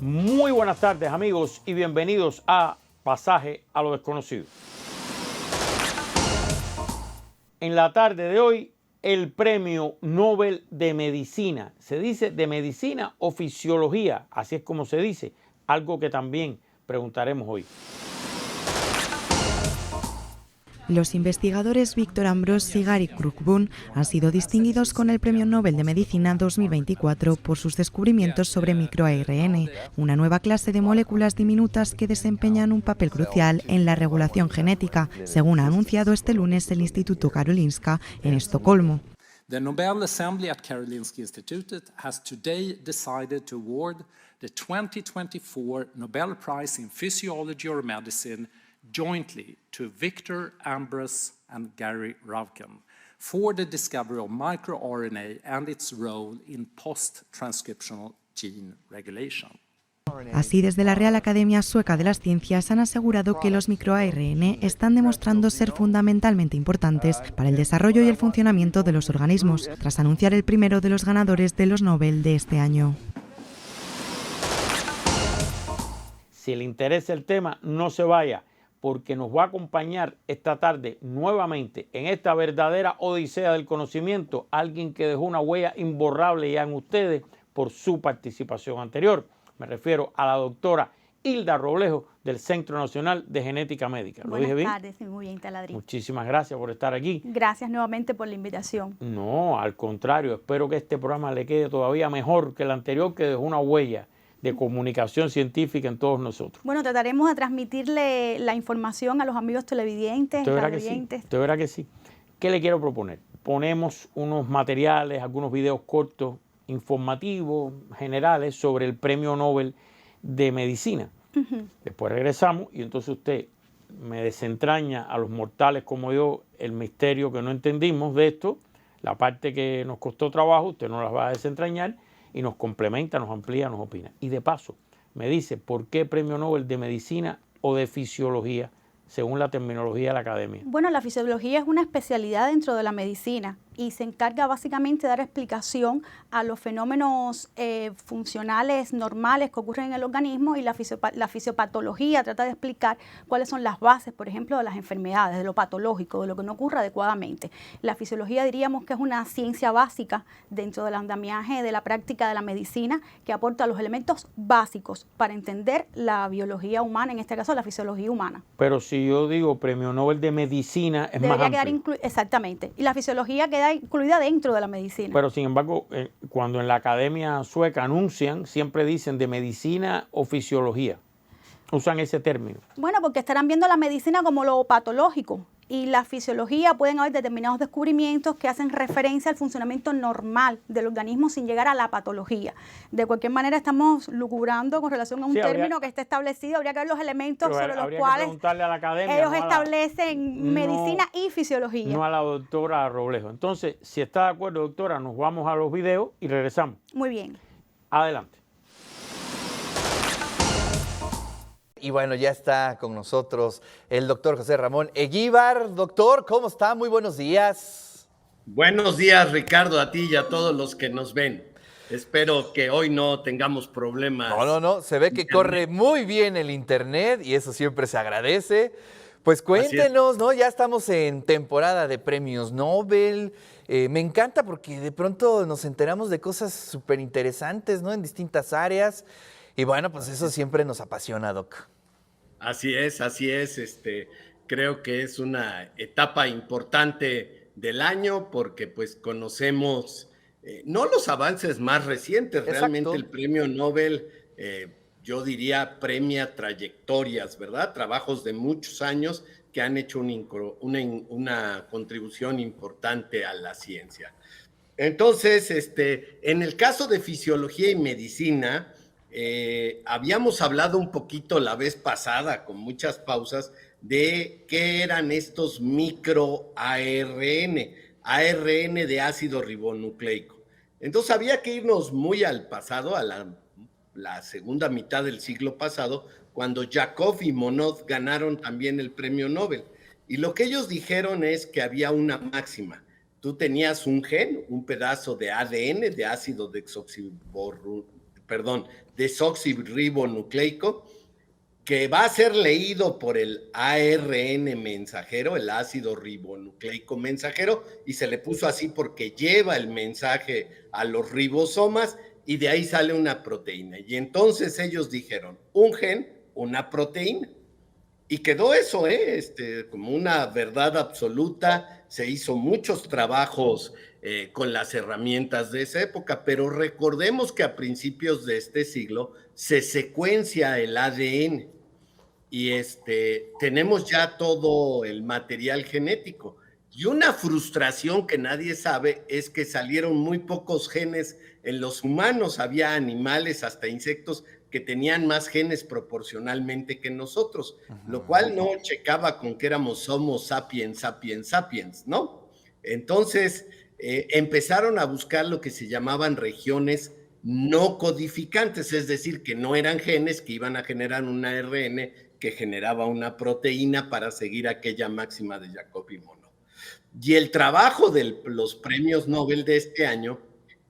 Muy buenas tardes, amigos, y bienvenidos a Pasaje a lo Desconocido. En la tarde de hoy, el Premio Nobel de Medicina. Se dice de Medicina o Fisiología, así es como se dice, algo que también preguntaremos hoy. Los investigadores Víctor Ambros y Gary Krugman han sido distinguidos con el Premio Nobel de Medicina 2024 por sus descubrimientos sobre microARN, una nueva clase de moléculas diminutas que desempeñan un papel crucial en la regulación genética, según ha anunciado este lunes el Instituto Karolinska en Estocolmo. The Nobel Assembly at Karolinska Institutet has today decided to award the 2024 Nobel Prize in Physiology or Medicine jointly to Victor Ambros and Gary Ruvkun for the discovery of microRNA and its role in post-transcriptional gene regulation. Así, desde la Real Academia Sueca de las Ciencias han asegurado que los microARN están demostrando ser fundamentalmente importantes para el desarrollo y el funcionamiento de los organismos, tras anunciar el primero de los ganadores de los Nobel de este año. Si le interesa el tema, no se vaya, porque nos va a acompañar esta tarde nuevamente en esta verdadera odisea del conocimiento, alguien que dejó una huella imborrable ya en ustedes por su participación anterior. Me refiero a la doctora Hilda Roblejo del Centro Nacional de Genética Médica. ¿Lo dije bien? Buenas tardes, muy bien, Taladrín. Muchísimas gracias por estar aquí. Gracias nuevamente por la invitación. No, al contrario, espero que este programa le quede todavía mejor que el anterior, que dejó una huella de comunicación científica en todos nosotros. Bueno, trataremos de transmitirle la información a los amigos televidentes, radioyentes. Usted verá que sí. ¿Qué le quiero proponer? Ponemos unos materiales, algunos videos cortos, informativos, generales, sobre el Premio Nobel de Medicina. Después regresamos y entonces usted me desentraña a los mortales como yo el misterio que no entendimos de esto, la parte que nos costó trabajo, usted nos las va a desentrañar y nos complementa, nos amplía, nos opina. Y de paso, me dice por qué Premio Nobel de Medicina o de Fisiología, según la terminología de la academia. Bueno, la fisiología es una especialidad dentro de la medicina y se encarga básicamente de dar explicación a los fenómenos funcionales normales que ocurren en el organismo, y la fisiopatología trata de explicar cuáles son las bases, por ejemplo, de las enfermedades, de lo patológico, de lo que no ocurre adecuadamente. La fisiología diríamos que es una ciencia básica dentro del andamiaje de la práctica de la medicina que aporta los elementos básicos para entender la biología humana, en este caso la fisiología humana. Pero si yo digo Premio Nobel de Medicina, es debería más quedar amplio. Exactamente. Y la fisiología queda incluida dentro de la medicina. Pero sin embargo, cuando en la academia sueca anuncian, siempre dicen de medicina o fisiología. Usan ese término. Bueno, porque estarán viendo la medicina como lo patológico, y la fisiología pueden haber determinados descubrimientos que hacen referencia al funcionamiento normal del organismo sin llegar a la patología. De cualquier manera, estamos lucubrando con relación a un término que está establecido. Habría que ver los elementos sobre los cuales a la academia, ellos establecen medicina y fisiología. No a la doctora Roblejo. Entonces, si está de acuerdo, doctora, nos vamos a los videos y regresamos. Muy bien. Adelante. Y bueno, ya está con nosotros el doctor José Ramón Eguíbar. Doctor, ¿cómo está? Muy buenos días. Buenos días, Ricardo, a ti y a todos los que nos ven. Espero que hoy no tengamos problemas. No, se ve que corre muy bien el internet y eso siempre se agradece. Pues cuéntenos, ¿no? Ya estamos en temporada de premios Nobel. Me encanta porque de pronto nos enteramos de cosas súper interesantes, ¿no? En distintas áreas. Y bueno, pues eso siempre nos apasiona, Doc. Así es. Creo que es una etapa importante del año porque pues conocemos no los avances más recientes. Exacto. Realmente el premio Nobel, yo diría, premia trayectorias, ¿verdad? Trabajos de muchos años que han hecho una contribución importante a la ciencia. Entonces, en el caso de fisiología y medicina, habíamos hablado un poquito la vez pasada, con muchas pausas, de qué eran estos microARN, ARN de ácido ribonucleico. Entonces había que irnos muy al pasado, a la segunda mitad del siglo pasado, cuando Yakov y Monod ganaron también el premio Nobel. Y lo que ellos dijeron es que había una máxima. Tú tenías un gen, un pedazo de ADN, de ácido desoxirribonucleico, que va a ser leído por el ARN mensajero, el ácido ribonucleico mensajero, y se le puso así porque lleva el mensaje a los ribosomas y de ahí sale una proteína. Y entonces ellos dijeron, un gen, una proteína. Y quedó eso, como una verdad absoluta. Se hizo muchos trabajos con las herramientas de esa época, pero recordemos que a principios de este siglo se secuencia el ADN y tenemos ya todo el material genético. Y una frustración que nadie sabe es que salieron muy pocos genes en los humanos. Había animales, hasta insectos, que tenían más genes proporcionalmente que nosotros, lo cual no checaba con que éramos Homo sapiens, sapiens, sapiens, ¿no? Entonces empezaron a buscar lo que se llamaban regiones no codificantes, es decir, que no eran genes que iban a generar un ARN que generaba una proteína para seguir aquella máxima de Jacobi-Monod. Y el trabajo de los premios Nobel de este año,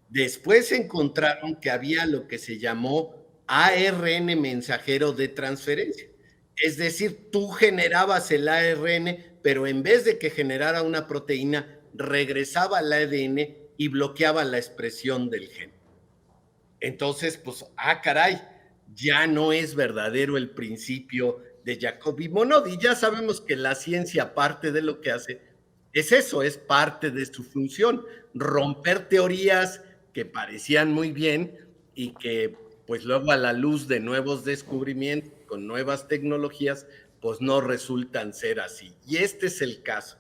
después encontraron que había lo que se llamó ARN mensajero de transferencia. Es decir, tú generabas el ARN, pero en vez de que generara una proteína, regresaba al ADN y bloqueaba la expresión del gen. Entonces, pues, caray, ya no es verdadero el principio de Jacobi-Monod. Y ya sabemos que la ciencia, parte de lo que hace, es eso, es parte de su función, romper teorías que parecían muy bien y que pues luego a la luz de nuevos descubrimientos, con nuevas tecnologías, pues no resultan ser así. Y este es el caso.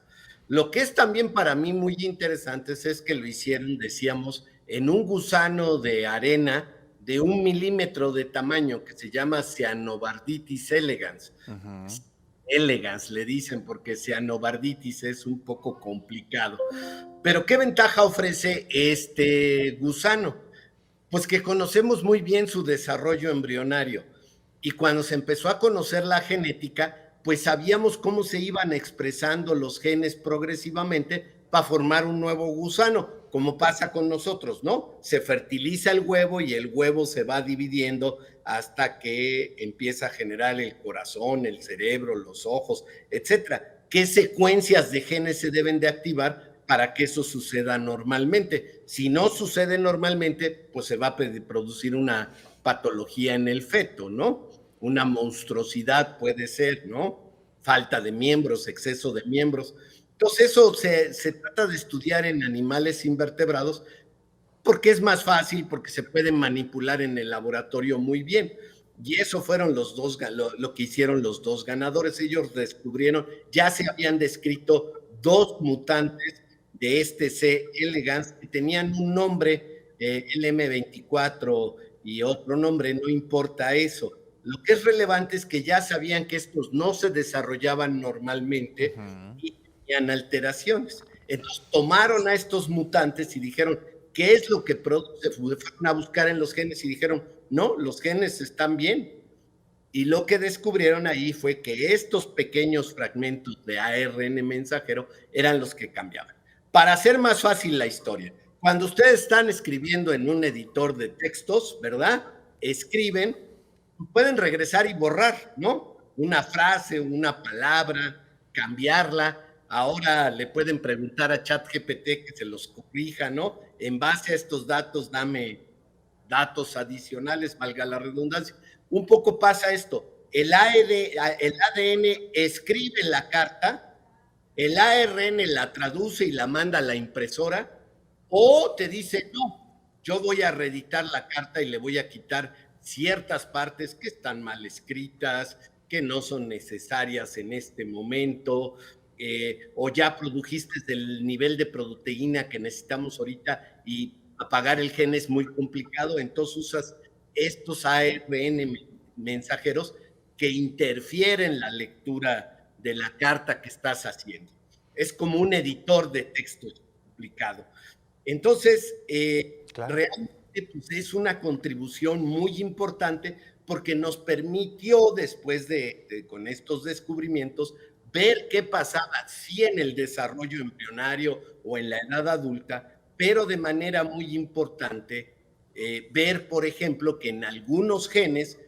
Lo que es también para mí muy interesante es que lo hicieron, decíamos, en un gusano de arena de 1 milímetro de tamaño que se llama Cyanobardithis elegans. Elegans le dicen porque Cyanobardithis es un poco complicado. Pero ¿qué ventaja ofrece este gusano? Pues que conocemos muy bien su desarrollo embrionario y cuando se empezó a conocer la genética, pues sabíamos cómo se iban expresando los genes progresivamente para formar un nuevo gusano, como pasa con nosotros, ¿no? Se fertiliza el huevo y el huevo se va dividiendo hasta que empieza a generar el corazón, el cerebro, los ojos, etcétera. ¿Qué secuencias de genes se deben de activar para que eso suceda normalmente? Si no sucede normalmente, pues se va a producir una patología en el feto, ¿no? Una monstruosidad puede ser, ¿no? Falta de miembros, exceso de miembros. Entonces eso se trata de estudiar en animales invertebrados porque es más fácil, porque se pueden manipular en el laboratorio muy bien. Y eso fueron lo que hicieron los dos ganadores. Ellos descubrieron, ya se habían descrito 2 mutantes de este C. elegans que tenían un nombre, LM24 y otro nombre, no importa eso. Lo que es relevante es que ya sabían que estos no se desarrollaban normalmente y tenían alteraciones. Entonces tomaron a estos mutantes y dijeron, ¿qué es lo que produce? Fueron a buscar en los genes y dijeron, no, los genes están bien. Y lo que descubrieron ahí fue que estos pequeños fragmentos de ARN mensajero eran los que cambiaban. Para hacer más fácil la historia, cuando ustedes están escribiendo en un editor de textos, ¿verdad? Escriben, pueden regresar y borrar, ¿no? Una frase, una palabra, cambiarla. Ahora le pueden preguntar a ChatGPT que se los corrija, ¿no? En base a estos datos, dame datos adicionales, valga la redundancia. Un poco pasa esto. El ADN escribe la carta, el ARN la traduce y la manda a la impresora, o te dice, no, yo voy a reeditar la carta y le voy a quitar ciertas partes que están mal escritas, que no son necesarias en este momento, o ya produjiste del nivel de proteína que necesitamos ahorita y apagar el gen es muy complicado, entonces usas estos ARN mensajeros que interfieren la lectura de la carta que estás haciendo. Es como un editor de texto complicado. Entonces, claro, realmente pues, es una contribución muy importante porque nos permitió después con estos descubrimientos ver qué pasaba, sí en el desarrollo embrionario o en la edad adulta, pero de manera muy importante ver, por ejemplo, que en algunos genes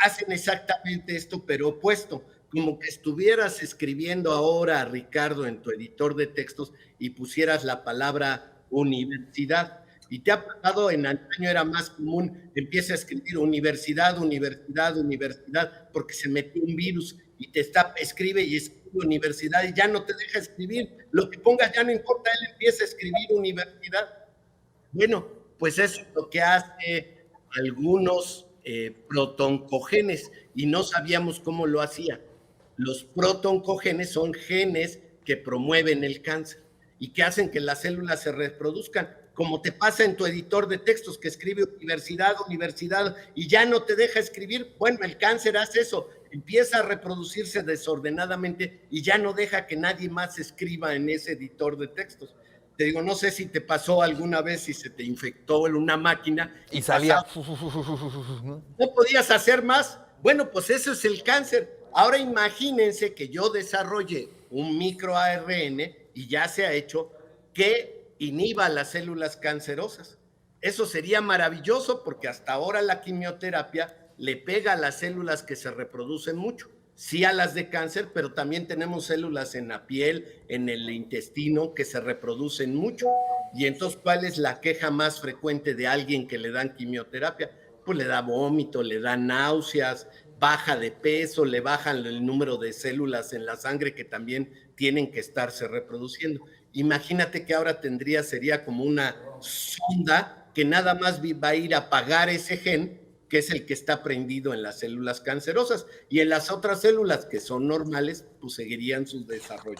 hacen exactamente esto, pero opuesto, como que estuvieras escribiendo ahora, Ricardo, en tu editor de textos y pusieras la palabra universidad. Y te ha pasado, en antaño era más común, empieza a escribir universidad, universidad, universidad, porque se metió un virus y escribe y escribe universidad y ya no te deja escribir. Lo que pongas ya no importa, él empieza a escribir universidad. Bueno, pues eso es lo que hace algunos protoncogenes y no sabíamos cómo lo hacía. Los protoncogenes son genes que promueven el cáncer y que hacen que las células se reproduzcan, como te pasa en tu editor de textos que escribe universidad, universidad y ya no te deja escribir. Bueno, el cáncer hace eso, empieza a reproducirse desordenadamente y ya no deja que nadie más escriba en ese editor de textos. Te digo, no sé si te pasó alguna vez si se te infectó en una máquina y salía. No podías hacer más. Bueno, pues eso es el cáncer. Ahora imagínense que yo desarrolle un microARN y ya se ha hecho que inhiba las células cancerosas. Eso sería maravilloso porque hasta ahora la quimioterapia le pega a las células que se reproducen mucho. Sí a las de cáncer, pero también tenemos células en la piel, en el intestino, que se reproducen mucho. Y entonces, ¿cuál es la queja más frecuente de alguien que le dan quimioterapia? Pues le da vómito, le da náuseas, baja de peso, le bajan el número de células en la sangre que también tienen que estarse reproduciendo. Imagínate que ahora sería como una sonda que nada más va a ir a apagar ese gen, que es el que está prendido en las células cancerosas, y en las otras células que son normales, pues seguirían su desarrollo.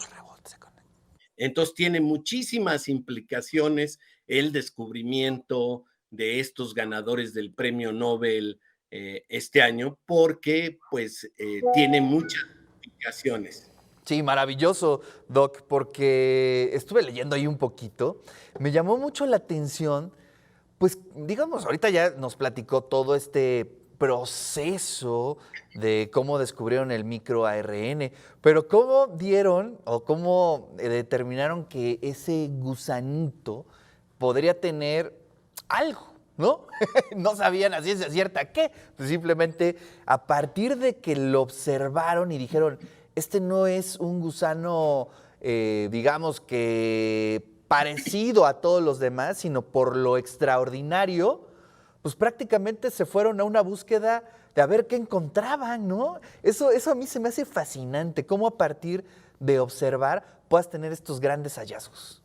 Entonces tiene muchísimas implicaciones el descubrimiento de estos ganadores del premio Nobel este año, porque pues tiene muchas implicaciones. Sí, maravilloso, Doc, porque estuve leyendo ahí un poquito, me llamó mucho la atención. Pues digamos, ahorita ya nos platicó todo este proceso de cómo descubrieron el microARN, pero ¿cómo dieron o cómo determinaron que ese gusanito podría tener algo, ¿no? No sabían a ciencia cierta qué, pues simplemente a partir de que lo observaron y dijeron, este no es un gusano, digamos que parecido a todos los demás, sino por lo extraordinario, pues prácticamente se fueron a una búsqueda de a ver qué encontraban, ¿no? Eso a mí se me hace fascinante, cómo a partir de observar puedas tener estos grandes hallazgos.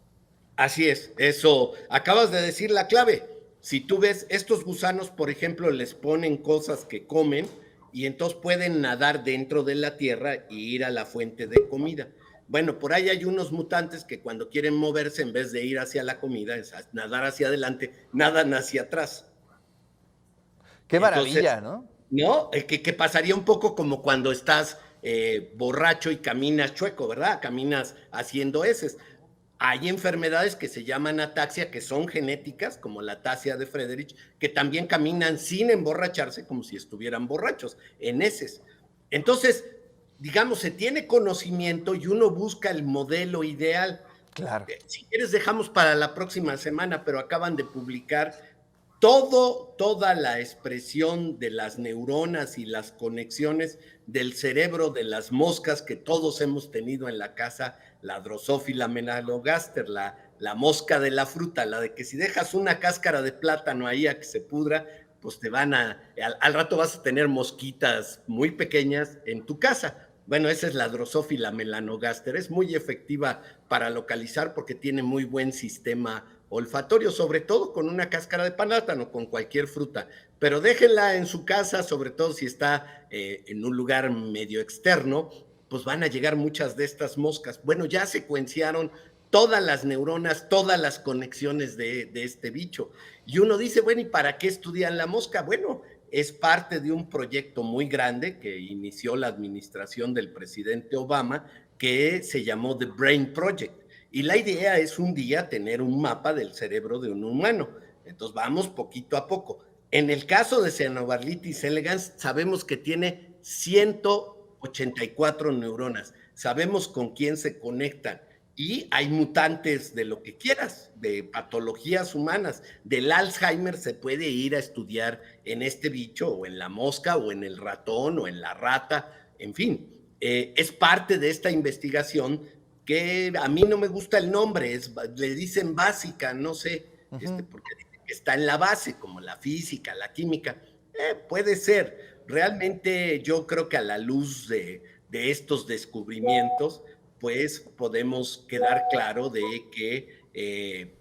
Así es, eso, acabas de decir la clave. Si tú ves, estos gusanos, por ejemplo, les ponen cosas que comen y entonces pueden nadar dentro de la tierra e ir a la fuente de comida. Bueno, por ahí hay unos mutantes que cuando quieren moverse, en vez de ir hacia la comida, es nadar hacia adelante, nadan hacia atrás. Qué maravilla, ¿no? ¿No? Que pasaría un poco como cuando estás borracho y caminas chueco, ¿verdad? Caminas haciendo heces. Hay enfermedades que se llaman ataxia, que son genéticas, como la ataxia de Friedrich, que también caminan sin emborracharse, como si estuvieran borrachos, en heces. Entonces, digamos, se tiene conocimiento y uno busca el modelo ideal. Claro. Si quieres, dejamos para la próxima semana, pero acaban de publicar toda la expresión de las neuronas y las conexiones del cerebro de las moscas que todos hemos tenido en la casa, la Drosophila melanogaster, la mosca de la fruta, la de que si dejas una cáscara de plátano ahí a que se pudra, pues al rato vas a tener mosquitas muy pequeñas en tu casa. Bueno, esa es la Drosophila melanogaster, es muy efectiva para localizar porque tiene muy buen sistema olfatorio, sobre todo con una cáscara de plátano, con cualquier fruta, pero déjenla en su casa, sobre todo si está en un lugar medio externo, pues van a llegar muchas de estas moscas. Bueno, ya secuenciaron todas las neuronas, todas las conexiones de este bicho. Y uno dice, bueno, ¿y para qué estudian la mosca? Bueno, es parte de un proyecto muy grande que inició la administración del presidente Obama, que se llamó The Brain Project. Y la idea es un día tener un mapa del cerebro de un humano. Entonces vamos poquito a poco. En el caso de Xenobarlitis elegans, sabemos que tiene 184 neuronas. Sabemos con quién se conectan. Y hay mutantes de lo que quieras, de patologías humanas. Del Alzheimer se puede ir a estudiar en este bicho, o en la mosca, o en el ratón, o en la rata, en fin. Es parte de esta investigación que a mí no me gusta el nombre, le dicen básica, no sé, porque está en la base, como la física, la química. Puede ser. Realmente yo creo que a la luz de estos descubrimientos, pues podemos quedar claro de que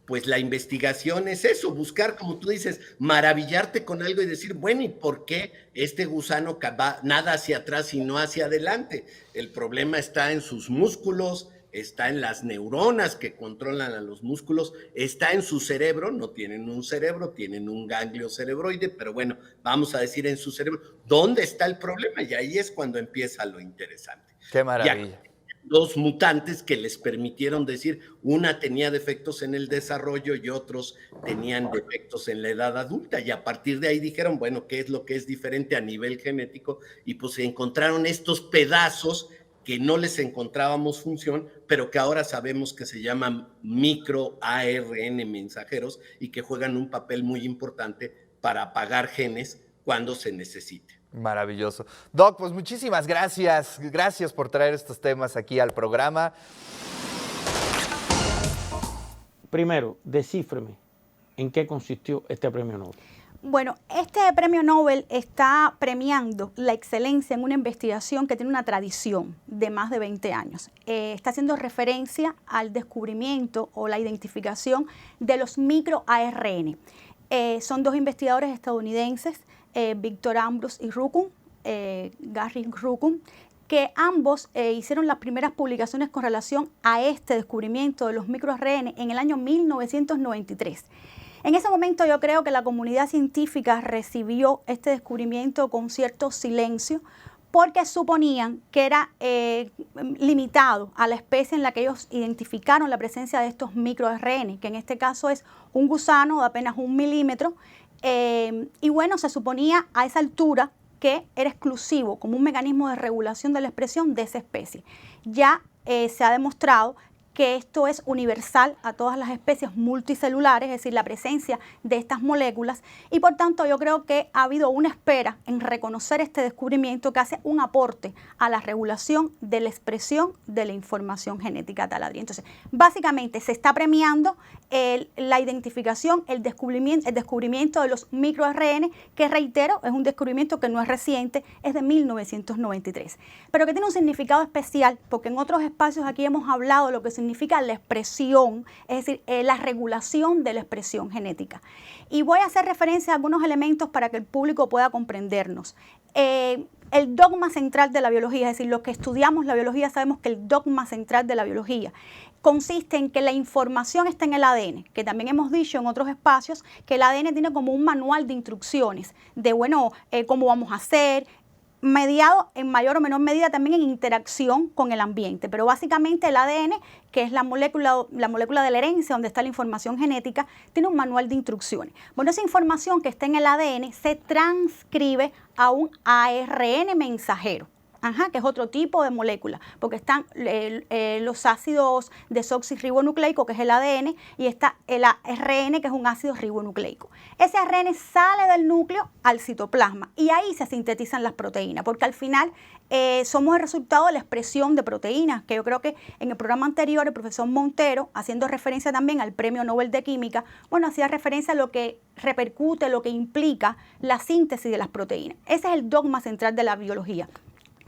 pues la investigación es eso, buscar, como tú dices, maravillarte con algo y decir, bueno, ¿y por qué este gusano nada hacia atrás y no hacia adelante? El problema está en sus músculos, está en las neuronas que controlan a los músculos, está en su cerebro, no tienen un cerebro, tienen un ganglio cerebroide, pero bueno, vamos a decir en su cerebro, ¿dónde está el problema? Y ahí es cuando empieza lo interesante. Qué maravilla. Dos mutantes que les permitieron decir, una tenía defectos en el desarrollo y otros tenían defectos en la edad adulta, y a partir de ahí dijeron, bueno, ¿qué es lo que es diferente a nivel genético? Y pues se encontraron estos pedazos que no les encontrábamos función, pero que ahora sabemos que se llaman microARN mensajeros y que juegan un papel muy importante para apagar genes cuando se necesite. Maravilloso. Doc, pues muchísimas gracias. Gracias por traer estos temas aquí al programa. Primero, descífreme en qué consistió este premio Nobel. Bueno, este premio Nobel está premiando la excelencia en una investigación que tiene una tradición de más de 20 años. Está haciendo referencia al descubrimiento o la identificación de los microARN. Son dos investigadores estadounidenses, Victor Ambrose y Gary Rukun, que ambos hicieron las primeras publicaciones con relación a este descubrimiento de los microARN en el año 1993. En ese momento yo creo que la comunidad científica recibió este descubrimiento con cierto silencio, porque suponían que era limitado a la especie en la que ellos identificaron la presencia de estos microARN, que en este caso es un gusano de apenas 1 milímetro, y bueno, se suponía a esa altura que era exclusivo como un mecanismo de regulación de la expresión de esa especie. Ya se ha demostrado que esto es universal a todas las especies multicelulares, es decir, la presencia de estas moléculas, y por tanto yo creo que ha habido una espera en reconocer este descubrimiento que hace un aporte a la regulación de la expresión de la información genética taladría. Entonces, básicamente se está premiando la identificación, el descubrimiento de los microARN, que reitero, es un descubrimiento que no es reciente, es de 1993, pero que tiene un significado especial, porque en otros espacios aquí hemos hablado de lo que significa la expresión, es decir, la regulación de la expresión genética. Y voy a hacer referencia a algunos elementos para que el público pueda comprendernos. El dogma central de la biología, es decir, los que estudiamos la biología sabemos que el dogma central de la biología consiste en que la información está en el ADN, que también hemos dicho en otros espacios que el ADN tiene como un manual de instrucciones de, bueno, cómo vamos a hacer, mediado en mayor o menor medida también en interacción con el ambiente, pero básicamente el ADN, que es la molécula de la herencia, donde está la información genética, tiene un manual de instrucciones. Bueno, esa información que está en el ADN se transcribe a un ARN mensajero. Que es otro tipo de molécula, porque están los ácidos desoxirribonucleico, que es el ADN, y está el ARN, que es un ácido ribonucleico. Ese ARN sale del núcleo al citoplasma y ahí se sintetizan las proteínas, porque al final somos el resultado de la expresión de proteínas, que yo creo que en el programa anterior el profesor Montero, haciendo referencia también al Premio Nobel de Química, bueno, hacía referencia a lo que repercute, lo que implica la síntesis de las proteínas. Ese es el dogma central de la biología,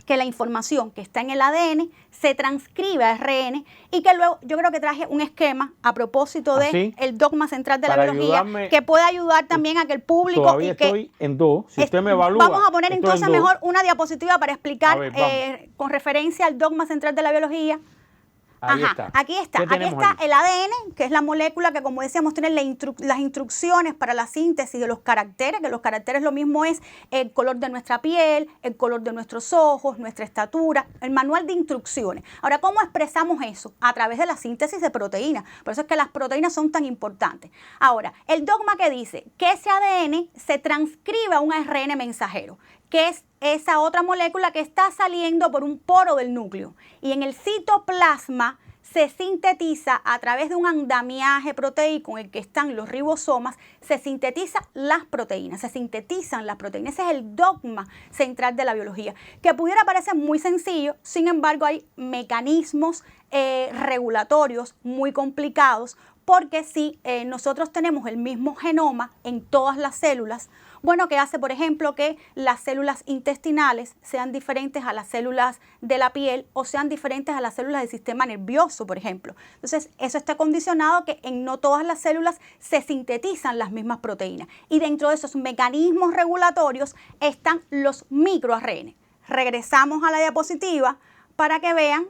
que la información que está en el ADN se transcribe a ARN, y que luego yo creo que traje un esquema a propósito del dogma central de la biología que puede ayudar también a que el público... Todavía estoy en 2, si usted me evalúa... Vamos a poner entonces mejor una diapositiva para explicar con referencia al dogma central de la biología. Aquí está el ADN, que es la molécula que, como decíamos, tiene las instrucciones para la síntesis de los caracteres, que los caracteres lo mismo es el color de nuestra piel, el color de nuestros ojos, nuestra estatura, el manual de instrucciones. Ahora, ¿cómo expresamos eso? A través de la síntesis de proteínas. Por eso es que las proteínas son tan importantes. Ahora, el dogma que dice que ese ADN se transcribe a un ARN mensajero, que es esa otra molécula que está saliendo por un poro del núcleo. Y en el citoplasma se sintetiza a través de un andamiaje proteico en el que están los ribosomas, se sintetizan las proteínas. Ese es el dogma central de la biología, que pudiera parecer muy sencillo, sin embargo hay mecanismos regulatorios muy complicados, porque si nosotros tenemos el mismo genoma en todas las células, bueno, que hace, por ejemplo, que las células intestinales sean diferentes a las células de la piel o sean diferentes a las células del sistema nervioso, por ejemplo. Entonces, eso está condicionado que en no todas las células se sintetizan las mismas proteínas. Y dentro de esos mecanismos regulatorios están los microARN. Regresamos a la diapositiva para que vean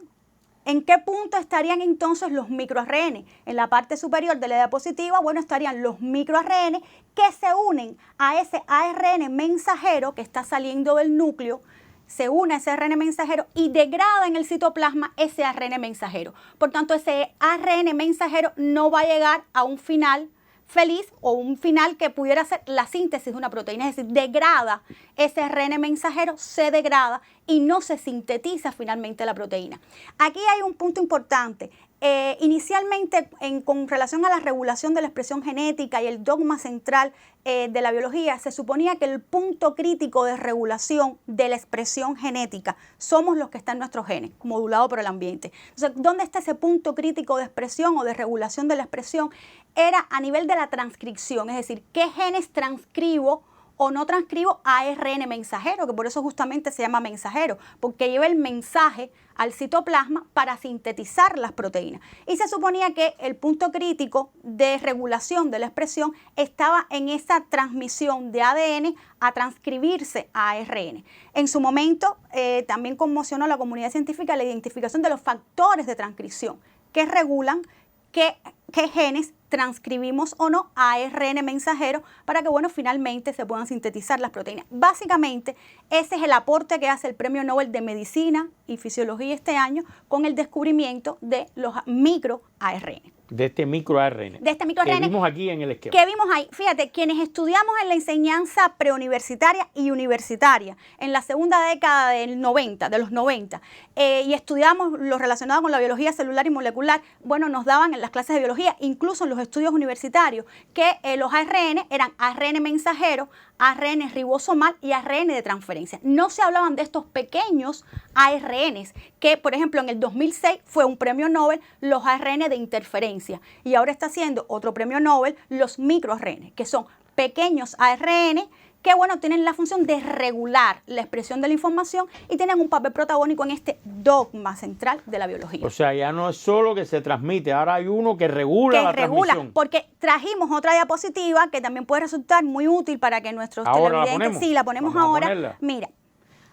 ¿en qué punto estarían entonces los microARN? En la parte superior de la diapositiva, bueno, estarían los microARN que se unen a ese ARN mensajero que está saliendo del núcleo, se une a ese ARN mensajero y degrada en el citoplasma ese ARN mensajero. Por tanto, ese ARN mensajero no va a llegar a un final feliz o un final que pudiera ser la síntesis de una proteína, es decir, degrada ese ARN mensajero, se degrada y no se sintetiza finalmente la proteína. Aquí hay un punto importante. Inicialmente, con relación a la regulación de la expresión genética y el dogma central de la biología, se suponía que el punto crítico de regulación de la expresión genética somos los que están en nuestros genes, modulado por el ambiente. Entonces, ¿dónde está ese punto crítico de expresión o de regulación de la expresión? Era a nivel de la transcripción, es decir, ¿qué genes transcribo o no transcribo ARN mensajero? Que por eso justamente se llama mensajero, porque lleva el mensaje al citoplasma para sintetizar las proteínas. Y se suponía que el punto crítico de regulación de la expresión estaba en esa transmisión de ADN a transcribirse a ARN. En su momento también conmocionó a la comunidad científica la identificación de los factores de transcripción que regulan qué genes transcribimos o no a ARN mensajero para que, bueno, finalmente se puedan sintetizar las proteínas. Básicamente, ese es el aporte que hace el Premio Nobel de Medicina y Fisiología este año con el descubrimiento de los microARN. De este microARN. De este microARN. Que vimos aquí en el esquema. Que vimos ahí. Fíjate, quienes estudiamos en la enseñanza preuniversitaria y universitaria en la segunda década de los 90 y estudiamos lo relacionado con la biología celular y molecular, bueno, nos daban en las clases de biología, incluso en los estudios universitarios, que los ARN eran ARN mensajero, ARN ribosomal y ARN de transferencia. No se hablaban de estos pequeños ARNs, que por ejemplo en el 2006 fue un premio Nobel los ARN de interferencia y ahora está haciendo otro premio Nobel los microARN, que son pequeños ARN que, bueno, tienen la función de regular la expresión de la información y tienen un papel protagónico en este dogma central de la biología. O sea, ya no es solo que se transmite, ahora hay uno que regula la transmisión. Porque trajimos otra diapositiva que también puede resultar muy útil para que nuestros televidentes... Sí, la ponemos ahora. Mira,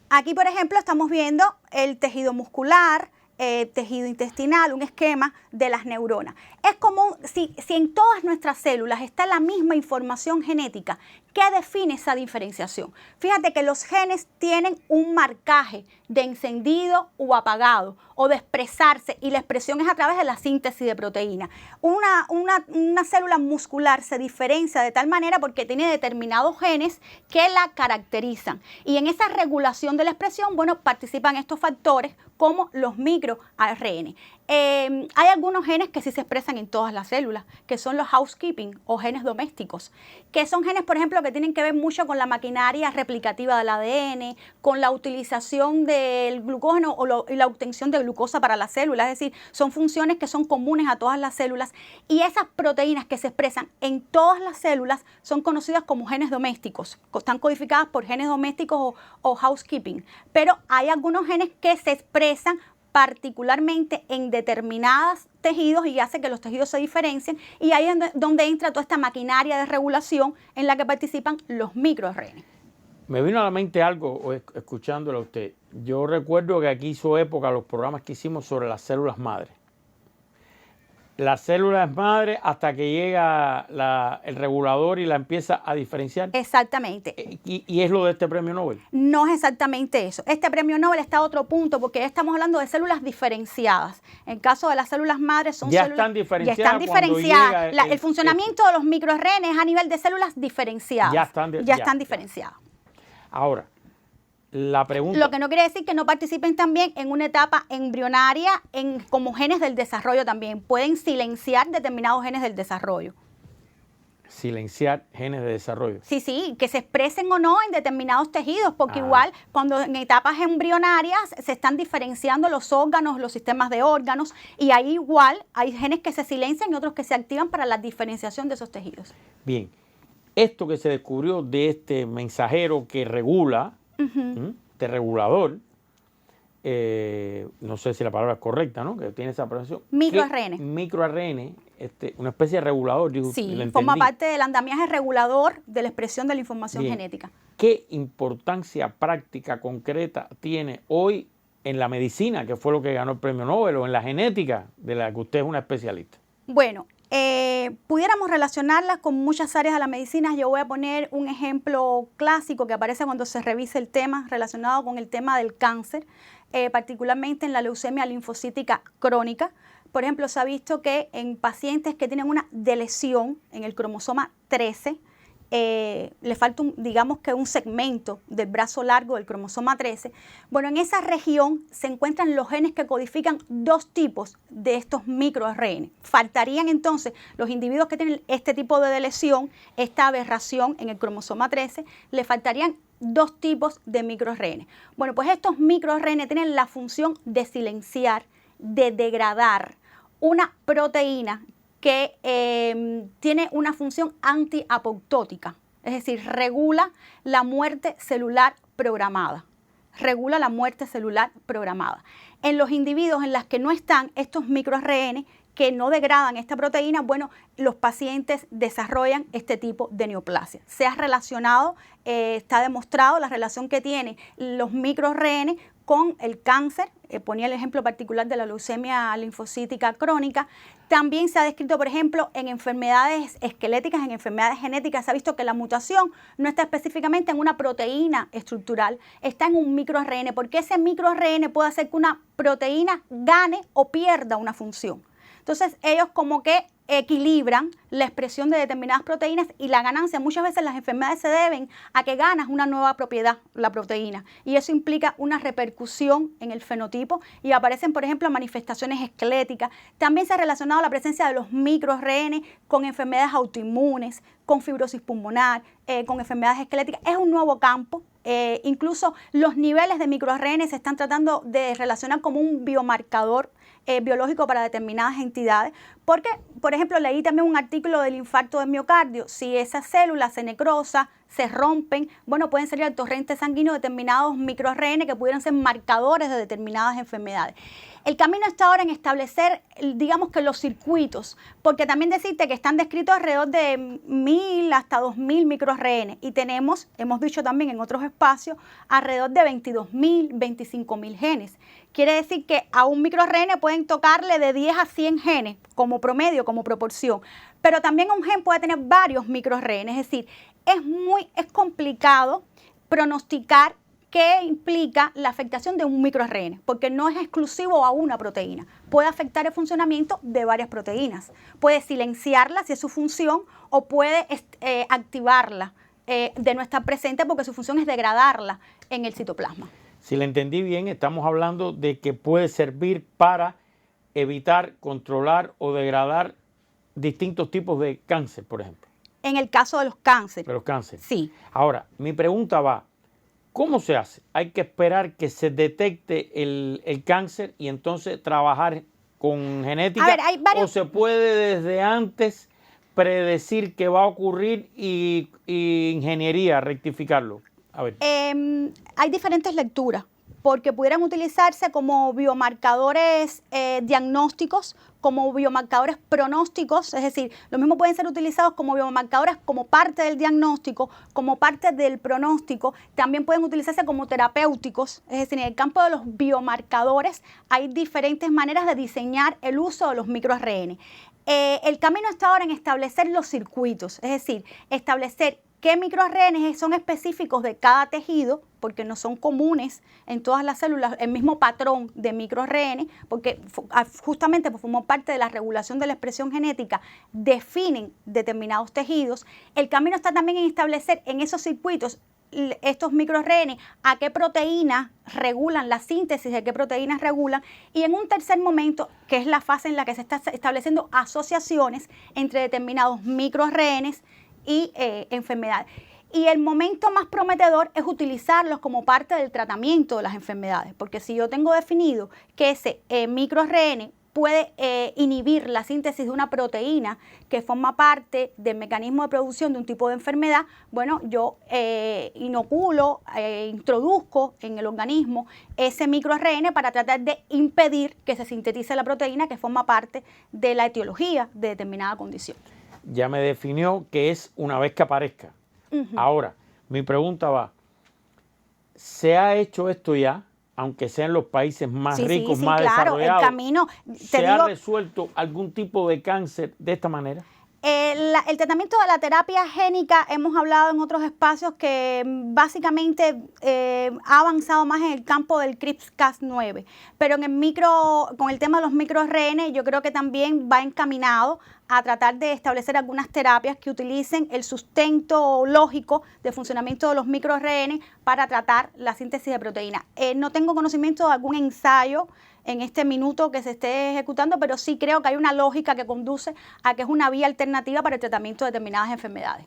aquí por ejemplo estamos viendo el tejido muscular, tejido intestinal, un esquema de las neuronas. Es como si en todas nuestras células está la misma información genética. ¿Qué define esa diferenciación? Fíjate que los genes tienen un marcaje de encendido o apagado o de expresarse y la expresión es a través de la síntesis de proteínas. Una célula muscular se diferencia de tal manera porque tiene determinados genes que la caracterizan y en esa regulación de la expresión, bueno, participan estos factores como los microARN. Hay algunos genes que sí se expresan en todas las células, que son los housekeeping o genes domésticos, que son genes, por ejemplo, que tienen que ver mucho con la maquinaria replicativa del ADN, con la utilización del glucógeno y la obtención de glucosa para las células, es decir, son funciones que son comunes a todas las células y esas proteínas que se expresan en todas las células son conocidas como genes domésticos, están codificadas por genes domésticos o housekeeping, pero hay algunos genes que se expresan particularmente en determinados tejidos y hace que los tejidos se diferencien y ahí es donde entra toda esta maquinaria de regulación en la que participan los microARN. Me vino a la mente algo escuchándolo a usted. Yo recuerdo que aquí hizo época los programas que hicimos sobre las células madre. Las células madre hasta que llega el regulador y la empieza a diferenciar. Exactamente. ¿Y es lo de este premio Nobel? No es exactamente eso. Este premio Nobel está a otro punto porque ya estamos hablando de células diferenciadas. En el caso de las células madres son ya células... Están diferenciadas. Ya están diferenciadas. El funcionamiento de los microARN es a nivel de células diferenciadas. Ya están diferenciadas. diferenciadas. Ahora, La pregunta... Lo que no quiere decir que no participen también en una etapa embrionaria como genes del desarrollo también. Pueden silenciar determinados genes del desarrollo. Silenciar genes de desarrollo. Sí, que se expresen o no en determinados tejidos, porque igual cuando en etapas embrionarias se están diferenciando los órganos, los sistemas de órganos, y ahí igual hay genes que se silencian y otros que se activan para la diferenciación de esos tejidos. Bien, esto que se descubrió de este mensajero que regula, este regulador, no sé si la palabra es correcta, ¿no? Que tiene esa pronunciación. MicroARN. MicroARN, una especie de regulador. Digo, Sí, forma parte del andamiaje regulador de la expresión de la información genética. ¿Qué importancia práctica concreta tiene hoy en la medicina, que fue lo que ganó el premio Nobel, o en la genética, de la que usted es una especialista? Bueno, pudiéramos relacionarlas con muchas áreas de la medicina. Yo voy a poner un ejemplo clásico que aparece cuando se revisa el tema relacionado con el tema del cáncer, particularmente en la leucemia linfocítica crónica. Por ejemplo, se ha visto que en pacientes que tienen una delesión en el cromosoma 13, le falta, digamos que un segmento del brazo largo del cromosoma 13. Bueno, en esa región se encuentran los genes que codifican dos tipos de estos microARN. Faltarían entonces los individuos que tienen este tipo de lesión, esta aberración en el cromosoma 13, le faltarían dos tipos de microARN. Bueno, pues estos microARN tienen la función de silenciar, de degradar una proteína que tiene una función antiapoptótica, es decir, regula la muerte celular programada. Regula la muerte celular programada. En los individuos en los que no están estos microARN que no degradan esta proteína, bueno, los pacientes desarrollan este tipo de neoplasia. Se ha relacionado, está demostrado la relación que tienen los microARN con el cáncer. Ponía el ejemplo particular de la leucemia linfocítica crónica. También se ha descrito, por ejemplo, en enfermedades esqueléticas, en enfermedades genéticas, se ha visto que la mutación no está específicamente en una proteína estructural, está en un microARN, porque ese microARN puede hacer que una proteína gane o pierda una función. Entonces, ellos como que equilibran la expresión de determinadas proteínas y la ganancia. Muchas veces las enfermedades se deben a que ganas una nueva propiedad, la proteína, y eso implica una repercusión en el fenotipo y aparecen, por ejemplo, manifestaciones esqueléticas. También se ha relacionado la presencia de los microARN con enfermedades autoinmunes, con fibrosis pulmonar, con enfermedades esqueléticas. Es un nuevo campo. Incluso los niveles de microARN se están tratando de relacionar como un biomarcador biológico para determinadas entidades, porque, por ejemplo, leí también un artículo del infarto de miocardio. Si esas células se necrosan, se rompen, bueno, pueden salir al torrente sanguíneo determinados microARN que pudieran ser marcadores de determinadas enfermedades. El camino está ahora en establecer, digamos que los circuitos, porque también decirte que están descritos alrededor de 1000 hasta 2000 microARN y tenemos, hemos dicho también en otros espacios, alrededor de 22.000, 25.000 genes. Quiere decir que a un microARN pueden tocarle de 10 a 100 genes como promedio, como proporción, pero también un gen puede tener varios microARN, es decir, es complicado pronosticar qué implica la afectación de un microARN, porque no es exclusivo a una proteína. Puede afectar el funcionamiento de varias proteínas. Puede silenciarla si es su función o puede activarla de no estar presente porque su función es degradarla en el citoplasma. Si le entendí bien, estamos hablando de que puede servir para evitar, controlar o degradar distintos tipos de cáncer, por ejemplo. En el caso de los cánceres. De los cánceres. Sí. Ahora, mi pregunta va, ¿cómo se hace? ¿Hay que esperar que se detecte el cáncer y entonces trabajar con genética? A ver, hay varios... ¿O se puede desde antes predecir qué va a ocurrir y ingeniería, rectificarlo? A ver. Hay diferentes lecturas, porque pudieran utilizarse como biomarcadores diagnósticos, como biomarcadores pronósticos, es decir, los mismos pueden ser utilizados como biomarcadores como parte del diagnóstico, como parte del pronóstico, también pueden utilizarse como terapéuticos, es decir, en el campo de los biomarcadores hay diferentes maneras de diseñar el uso de los microARN. El camino está ahora en establecer los circuitos, es decir, establecer qué microARN son específicos de cada tejido, porque no son comunes en todas las células, el mismo patrón de microARN, porque justamente por formar parte de la regulación de la expresión genética, definen determinados tejidos. El camino está también en establecer en esos circuitos estos microRNA, a qué proteínas regulan, la síntesis de qué proteínas regulan, y en un tercer momento, que es la fase en la que se está estableciendo asociaciones entre determinados microRNA y enfermedades. Y el momento más prometedor es utilizarlos como parte del tratamiento de las enfermedades, porque si yo tengo definido que ese microRNA puede inhibir la síntesis de una proteína que forma parte del mecanismo de producción de un tipo de enfermedad, bueno, yo inoculo, introduzco en el organismo ese microRNA para tratar de impedir que se sintetice la proteína que forma parte de la etiología de determinada condición. Ya me definió que es una vez que aparezca. Ahora, mi pregunta va, ¿se ha hecho esto ya? Aunque sean los países más ricos, más desarrollados, el camino, ¿se ha resuelto algún tipo de cáncer de esta manera? El tratamiento de la terapia génica, hemos hablado en otros espacios que básicamente ha avanzado más en el campo del CRISPR-Cas9, pero con el tema de los microRNA yo creo que también va encaminado a tratar de establecer algunas terapias que utilicen el sustento lógico de funcionamiento de los microRNA para tratar la síntesis de proteínas. No tengo conocimiento de algún ensayo en este minuto que se esté ejecutando, pero sí creo que hay una lógica que conduce a que es una vía alternativa para el tratamiento de determinadas enfermedades.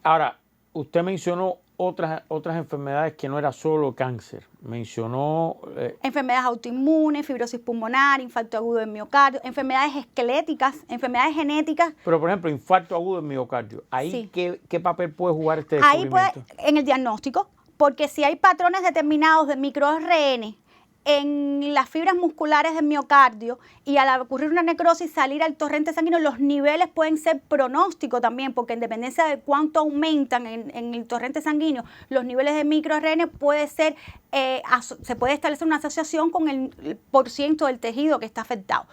Ahora, usted mencionó otras enfermedades que no era solo cáncer. Mencionó... enfermedades autoinmunes, fibrosis pulmonar, infarto agudo del miocardio, enfermedades esqueléticas, enfermedades genéticas. Pero, por ejemplo, infarto agudo del miocardio. ¿Ahí sí. ¿qué papel puede jugar este descubrimiento? Ahí en el diagnóstico, porque si hay patrones determinados de microRNA en las fibras musculares del miocardio y al ocurrir una necrosis salir al torrente sanguíneo, los niveles pueden ser pronóstico también, porque en dependencia de cuánto aumentan en el torrente sanguíneo los niveles de microRNA, se puede establecer una asociación con el porciento del tejido que está afectado.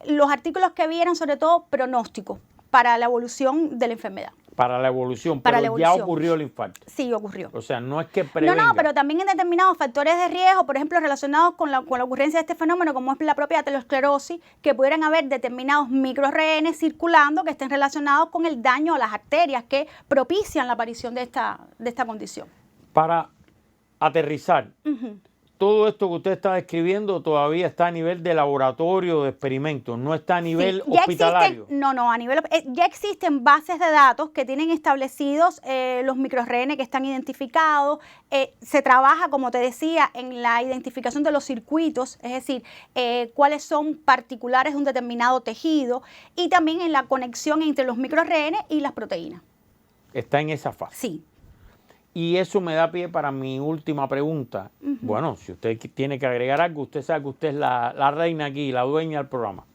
Los artículos que vieron sobre todo pronóstico para la evolución de la enfermedad. Para la evolución, pero ya ocurrió el infarto. Sí, ocurrió. O sea, no es que prevenga. No, pero también en determinados factores de riesgo, por ejemplo, relacionados con la ocurrencia de este fenómeno, como es la propia aterosclerosis, que pudieran haber determinados microRNA circulando que estén relacionados con el daño a las arterias que propician la aparición de esta condición. Para aterrizar, todo esto que usted está describiendo todavía está a nivel de laboratorio, de experimentos, no está a nivel hospitalario. Ya existen bases de datos que tienen establecidos los microRNA que están identificados. Se trabaja, como te decía, en la identificación de los circuitos, es decir, cuáles son particulares de un determinado tejido, y también en la conexión entre los microRNA y las proteínas. Está en esa fase. Sí. Y eso me da pie para mi última pregunta. Bueno, si usted tiene que agregar algo, usted sabe que usted es la reina aquí, la dueña del programa.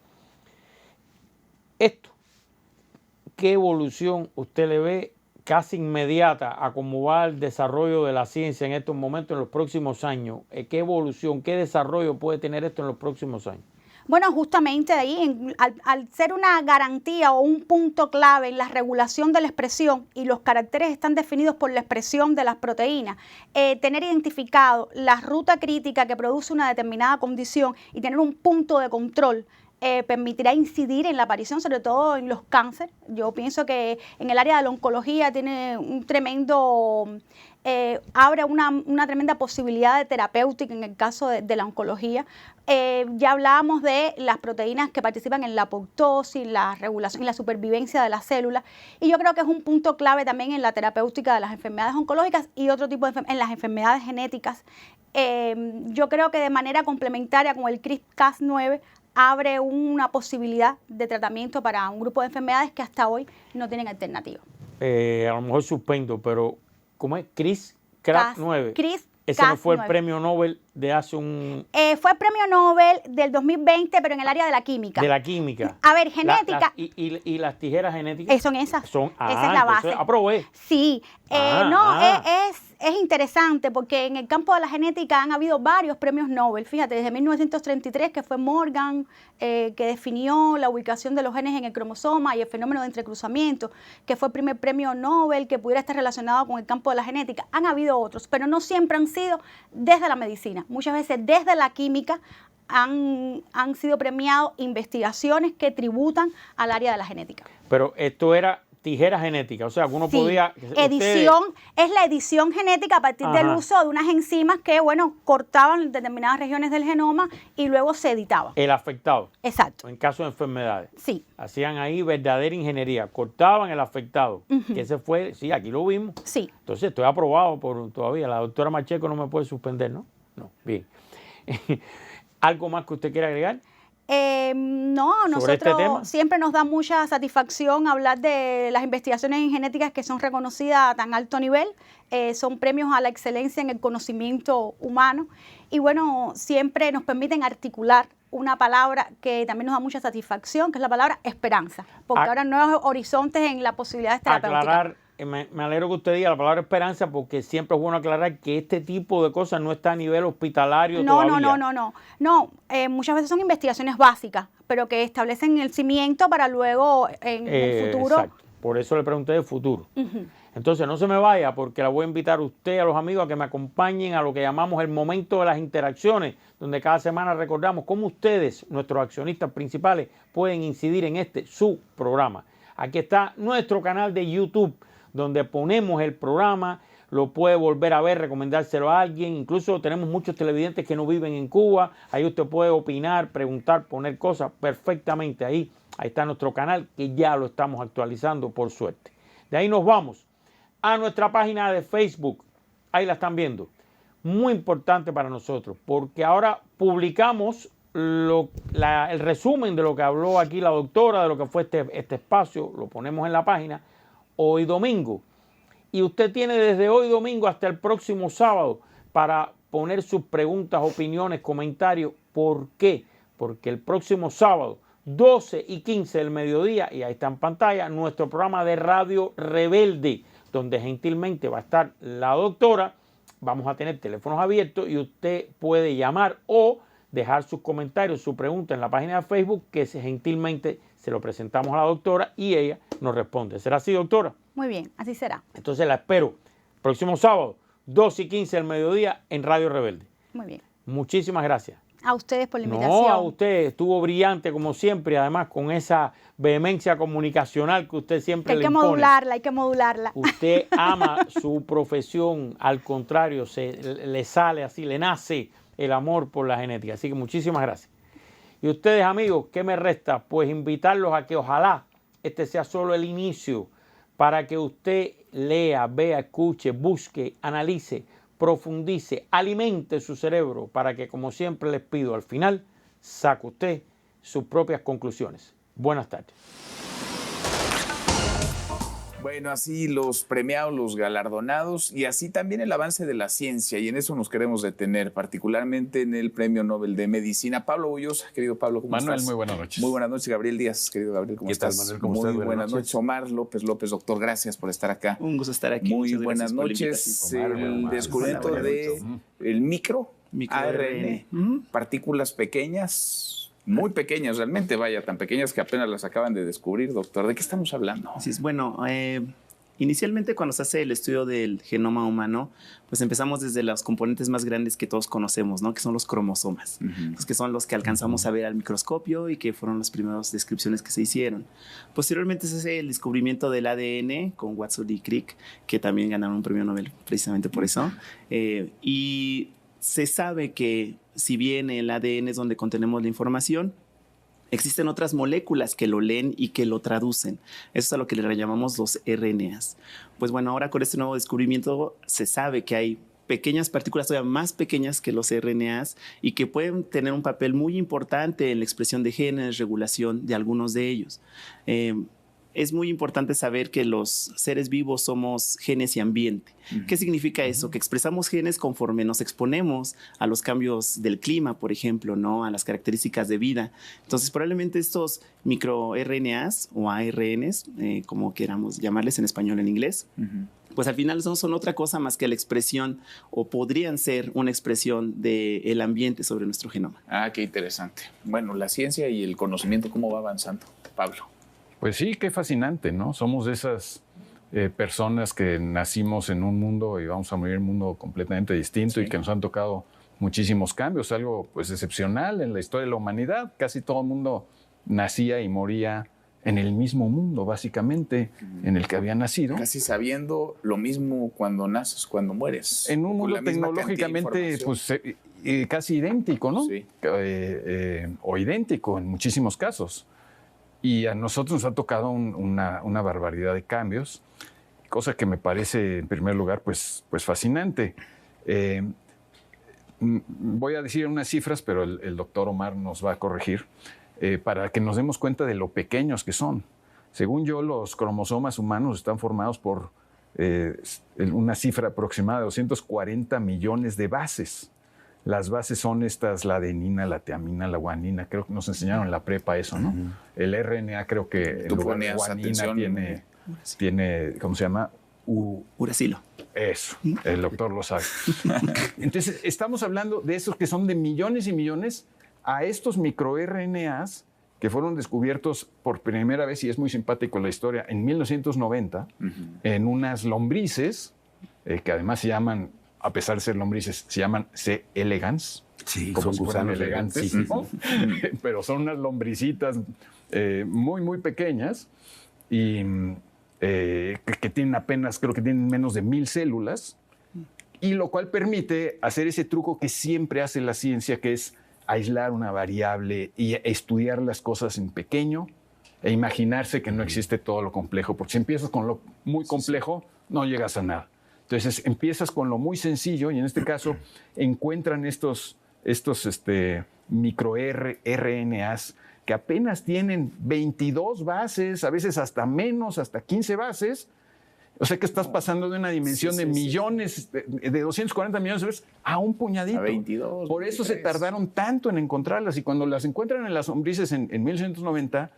Esto, ¿qué evolución usted le ve casi inmediata a cómo va el desarrollo de la ciencia en estos momentos, en los próximos años? ¿Qué evolución, qué desarrollo puede tener esto en los próximos años? Bueno, justamente ahí, al ser una garantía o un punto clave en la regulación de la expresión, y los caracteres están definidos por la expresión de las proteínas, tener identificado la ruta crítica que produce una determinada condición y tener un punto de control permitirá incidir en la aparición, sobre todo en los cánceres. Yo pienso que en el área de la oncología tiene un tremendo... abre una tremenda posibilidad de terapéutica en el caso de la oncología. Ya hablábamos de las proteínas que participan en la apoptosis, la regulación y la supervivencia de las células, y yo creo que es un punto clave también en la terapéutica de las enfermedades oncológicas y otro tipo de en las enfermedades genéticas. Yo creo que de manera complementaria con el CRISPR-Cas9 abre una posibilidad de tratamiento para un grupo de enfermedades que hasta hoy no tienen alternativa. A lo mejor suspendo, pero ¿cómo es? CRISPR-Cas9. Ese no fue el premio Nobel de hace un... fue el premio Nobel del 2020, pero en el área de la química. De la química. A ver, genética... ¿Y las tijeras genéticas? Son esas. Esa es la base. Aprobé. Sí. Es interesante porque en el campo de la genética han habido varios premios Nobel. Fíjate, desde 1933, que fue Morgan, que definió la ubicación de los genes en el cromosoma y el fenómeno de entrecruzamiento, que fue el primer premio Nobel que pudiera estar relacionado con el campo de la genética. Han habido otros, pero no siempre han sido desde la medicina. Muchas veces desde la química han sido premiados investigaciones que tributan al área de la genética. Pero esto era tijera genética, o sea, que uno Sí, podía... edición, es la edición genética a partir del Ajá. uso de unas enzimas que, bueno, cortaban determinadas regiones del genoma y luego se editaba. El afectado, Exacto, en caso de enfermedades. sí, Hacían ahí verdadera ingeniería, cortaban el afectado, que ese fue, sí, aquí lo vimos. sí. Entonces estoy aprobado por todavía, la doctora Macheco no me puede suspender, ¿no? No, bien. ¿Algo más que usted quiera agregar? No, ¿Sobre este nosotros tema? siempre nos da mucha satisfacción hablar de las investigaciones en genéticas que son reconocidas a tan alto nivel. Son premios a la excelencia en el conocimiento humano y bueno, siempre nos permiten articular una palabra que también nos da mucha satisfacción, que es la palabra esperanza, porque ahora nuevos horizontes en las posibilidades terapéuticas. Aclarar, me alegro que usted diga la palabra esperanza porque siempre es bueno aclarar que este tipo de cosas no está a nivel hospitalario todavía. No, muchas veces son investigaciones básicas, pero que establecen el cimiento para luego en el futuro. Exacto, por eso le pregunté del futuro. Entonces no se me vaya porque la voy a invitar a usted, a los amigos, a que me acompañen a lo que llamamos el momento de las interacciones, donde cada semana recordamos cómo ustedes, nuestros accionistas principales, pueden incidir en su programa. Aquí está nuestro canal de YouTube, donde ponemos el programa, lo puede volver a ver, recomendárselo a alguien. Incluso tenemos muchos televidentes que no viven en Cuba. Ahí usted puede opinar, preguntar, poner cosas perfectamente ahí. Ahí está nuestro canal que ya lo estamos actualizando por suerte. De ahí nos vamos a nuestra página de Facebook. Ahí la están viendo. Muy importante para nosotros porque ahora publicamos el resumen de lo que habló aquí la doctora, de lo que fue este espacio. Lo ponemos en la página hoy domingo. Y usted tiene desde hoy domingo hasta el próximo sábado para poner sus preguntas, opiniones, comentarios. ¿Por qué? Porque el próximo sábado, 12:15 del mediodía, y ahí está en pantalla, nuestro programa de Radio Rebelde, donde gentilmente va a estar la doctora. Vamos a tener teléfonos abiertos y usted puede llamar o dejar sus comentarios, su pregunta en la página de Facebook, que gentilmente se lo presentamos a la doctora y ella nos responde. ¿Será así, doctora? Muy bien, así será. Entonces la espero próximo sábado, 12:15 del mediodía en Radio Rebelde. Muy bien. Muchísimas gracias. A ustedes por la invitación. No, a usted. Estuvo brillante como siempre, además con esa vehemencia comunicacional que usted siempre le impone. Hay que modularla. Usted ama su profesión, al contrario, le sale así, le nace el amor por la genética. Así que muchísimas gracias. Y ustedes, amigos, ¿qué me resta? Pues invitarlos a que ojalá este sea solo el inicio para que usted lea, vea, escuche, busque, analice, profundice, alimente su cerebro para que, como siempre les pido, al final saque usted sus propias conclusiones. Buenas tardes. Bueno, así los premiados, los galardonados y así también el avance de la ciencia, y en eso nos queremos detener, particularmente en el Premio Nobel de Medicina. Pablo Bullosa, querido Pablo, ¿cómo Manuel, estás? muy buenas noches. Muy buenas noches, Gabriel Díaz, querido Gabriel, ¿cómo estás? ¿Qué tal, Manuel? ¿Cómo muy estás? Buenas Buenas noches. noches. Omar López, doctor, gracias por estar acá. Un gusto estar aquí. Muy Muchas buenas gracias por la noches. invitación. El descubrimiento del microARN, partículas pequeñas, muy pequeñas realmente, vaya, tan pequeñas que apenas las acaban de descubrir, doctor. ¿De qué estamos hablando? Así es, bueno, inicialmente cuando se hace el estudio del genoma humano, pues empezamos desde los componentes más grandes que todos conocemos, ¿no? Que son los cromosomas, los que son los que alcanzamos a ver al microscopio y que fueron las primeras descripciones que se hicieron. Posteriormente se hace el descubrimiento del ADN con Watson y Crick, que también ganaron un premio Nobel precisamente por eso. Y se sabe que si bien el ADN es donde contenemos la información, existen otras moléculas que lo leen y que lo traducen. Eso es a lo que le llamamos los RNAs. Pues bueno, ahora con este nuevo descubrimiento se sabe que hay pequeñas partículas todavía más pequeñas que los RNAs y que pueden tener un papel muy importante en la expresión de genes, regulación de algunos de ellos. Es muy importante saber que los seres vivos somos genes y ambiente. ¿Qué significa eso? Que expresamos genes conforme nos exponemos a los cambios del clima, por ejemplo, ¿no? A las características de vida. Entonces, probablemente estos microRNAs o ARNs, como queramos llamarles en español, en inglés, pues al final no son otra cosa más que la expresión, o podrían ser una expresión del ambiente sobre nuestro genoma. Ah, qué interesante. Bueno, la ciencia y el conocimiento, ¿cómo va avanzando, Pablo? Pues sí, qué fascinante, ¿no? Somos de esas personas que nacimos en un mundo y vamos a morir en un mundo completamente distinto, y que nos han tocado muchísimos cambios, algo pues excepcional en la historia de la humanidad. Casi todo el mundo nacía y moría en el mismo mundo, básicamente, en el que había nacido. Casi sabiendo lo mismo cuando naces, cuando mueres. En un mundo tecnológicamente pues, casi idéntico, ¿no? Sí. O idéntico en muchísimos casos. Y a nosotros nos ha tocado una barbaridad de cambios, cosa que me parece, en primer lugar, pues fascinante. Voy a decir unas cifras, pero el doctor Omar nos va a corregir, para que nos demos cuenta de lo pequeños que son. Según yo, los cromosomas humanos están formados por una cifra aproximada de 240 millones de bases. Las bases son estas, la adenina, la tiamina, la guanina. Creo que nos enseñaron en la prepa eso, ¿no? El RNA creo que en lugar de guanina tiene, ¿cómo se llama? Uracilo. Eso, el doctor lo sabe. Entonces, estamos hablando de esos que son de millones y millones a estos microRNAs que fueron descubiertos por primera vez, y es muy simpático la historia, en 1990, en unas lombrices, que además se llaman, a pesar de ser lombrices, se llaman C. elegans. Sí, como son si fueran gusanos elegantes, ¿no? Pero son unas lombricitas muy, muy pequeñas y que tienen apenas, creo que tienen menos de 1000 células, y lo cual permite hacer ese truco que siempre hace la ciencia, que es aislar una variable y estudiar las cosas en pequeño e imaginarse que no existe todo lo complejo, porque si empiezas con lo muy complejo, no llegas a nada. Entonces empiezas con lo muy sencillo, y en este caso encuentran estos microRNAs que apenas tienen 22 bases, a veces hasta menos, hasta 15 bases. O sea que estás pasando de una dimensión de millones, de 240 millones de veces, a un puñadito. A 22. Por eso se tardaron tanto en encontrarlas. Y cuando las encuentran en las lombrices en 1990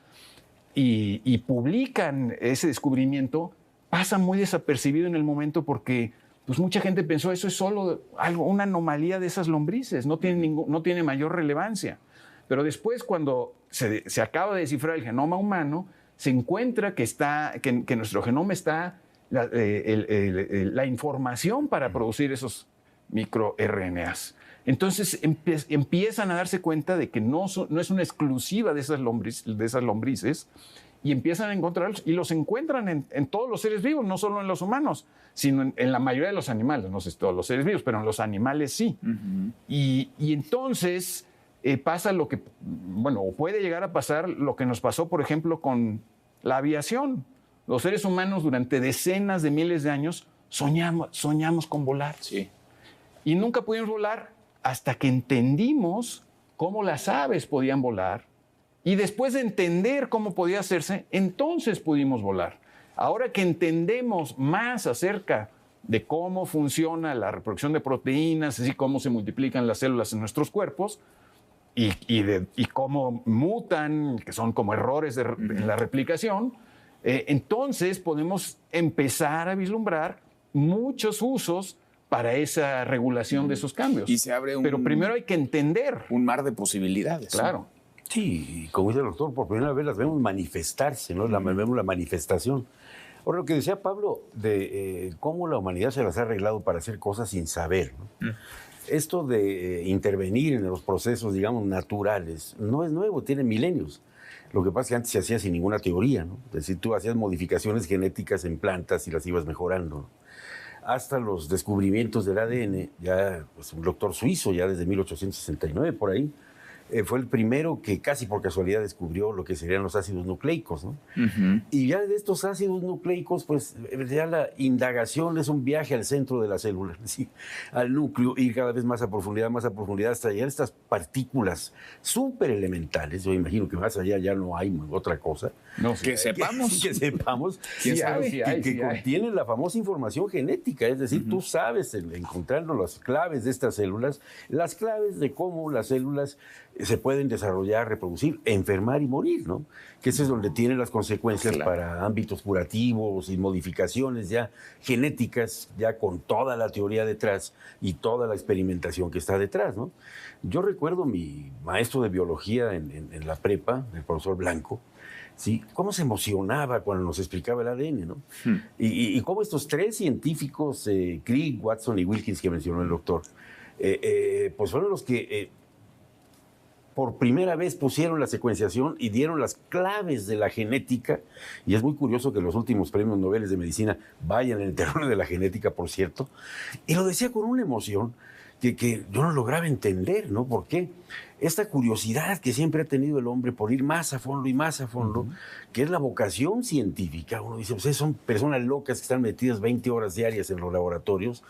y publican ese descubrimiento, pasa muy desapercibido en el momento, porque pues mucha gente pensó eso es solo una anomalía de esas lombrices, no tiene mayor relevancia. Pero después, cuando se acaba de descifrar el genoma humano, se encuentra que nuestro genoma está la información para producir esos microRNAs. Entonces empiezan a darse cuenta de que no es una exclusiva de esas lombrices, y empiezan a encontrarlos, y los encuentran en todos los seres vivos, no solo en los humanos, sino en la mayoría de los animales. No sé si todos los seres vivos, pero en los animales sí. Y entonces pasa lo que, puede llegar a pasar lo que nos pasó, por ejemplo, con la aviación. Los seres humanos durante decenas de miles de años soñamos con volar. Sí. Y nunca pudimos volar hasta que entendimos cómo las aves podían volar. Y después de entender cómo podía hacerse, entonces pudimos volar. Ahora que entendemos más acerca de cómo funciona la reproducción de proteínas, así cómo se multiplican las células en nuestros cuerpos y cómo mutan, que son como errores en la replicación, entonces podemos empezar a vislumbrar muchos usos para esa regulación de esos cambios. Y se abre Pero primero hay que entender. Un mar de posibilidades. Claro. Sí, como dice el doctor, por primera vez las vemos manifestarse, ¿no? Vemos la manifestación. Ahora, lo que decía Pablo de cómo la humanidad se las ha arreglado para hacer cosas sin saber, ¿no? Esto de intervenir en los procesos, digamos, naturales, no es nuevo, tiene milenios. Lo que pasa es que antes se hacía sin ninguna teoría, ¿no? Es decir, tú hacías modificaciones genéticas en plantas y las ibas mejorando, ¿no? Hasta los descubrimientos del ADN, ya pues, un doctor suizo, ya desde 1869 por ahí, fue el primero que casi por casualidad descubrió lo que serían los ácidos nucleicos, ¿no? Y ya de estos ácidos nucleicos, pues ya la indagación es un viaje al centro de la célula, ¿sí? Al núcleo, ir cada vez más a profundidad, hasta llegar a estas partículas súper elementales. Yo imagino que más allá ya no hay otra cosa. No, que sepamos. Que sepamos. ¿Quién sabe? Que contienen la famosa información genética. Es decir, tú sabes, encontrando las claves de estas células, las claves de cómo las células se pueden desarrollar, reproducir, enfermar y morir, ¿no? Que eso es donde tienen las consecuencias para ámbitos curativos y modificaciones ya genéticas, ya con toda la teoría detrás y toda la experimentación que está detrás, ¿no? Yo recuerdo mi maestro de biología en la prepa, el profesor Blanco, ¿sí? Cómo se emocionaba cuando nos explicaba el ADN, ¿no? Y cómo estos tres científicos, Crick, Watson y Wilkins, que mencionó el doctor, pues fueron los que por primera vez pusieron la secuenciación y dieron las claves de la genética. Y es muy curioso que los últimos premios Nobel de medicina vayan en el terreno de la genética, por cierto. Y lo decía con una emoción que yo no lograba entender, ¿no? ¿Por qué? Esta curiosidad que siempre ha tenido el hombre por ir más a fondo y más a fondo, que es la vocación científica. Uno dice, pues son personas locas que están metidas 20 horas diarias en los laboratorios,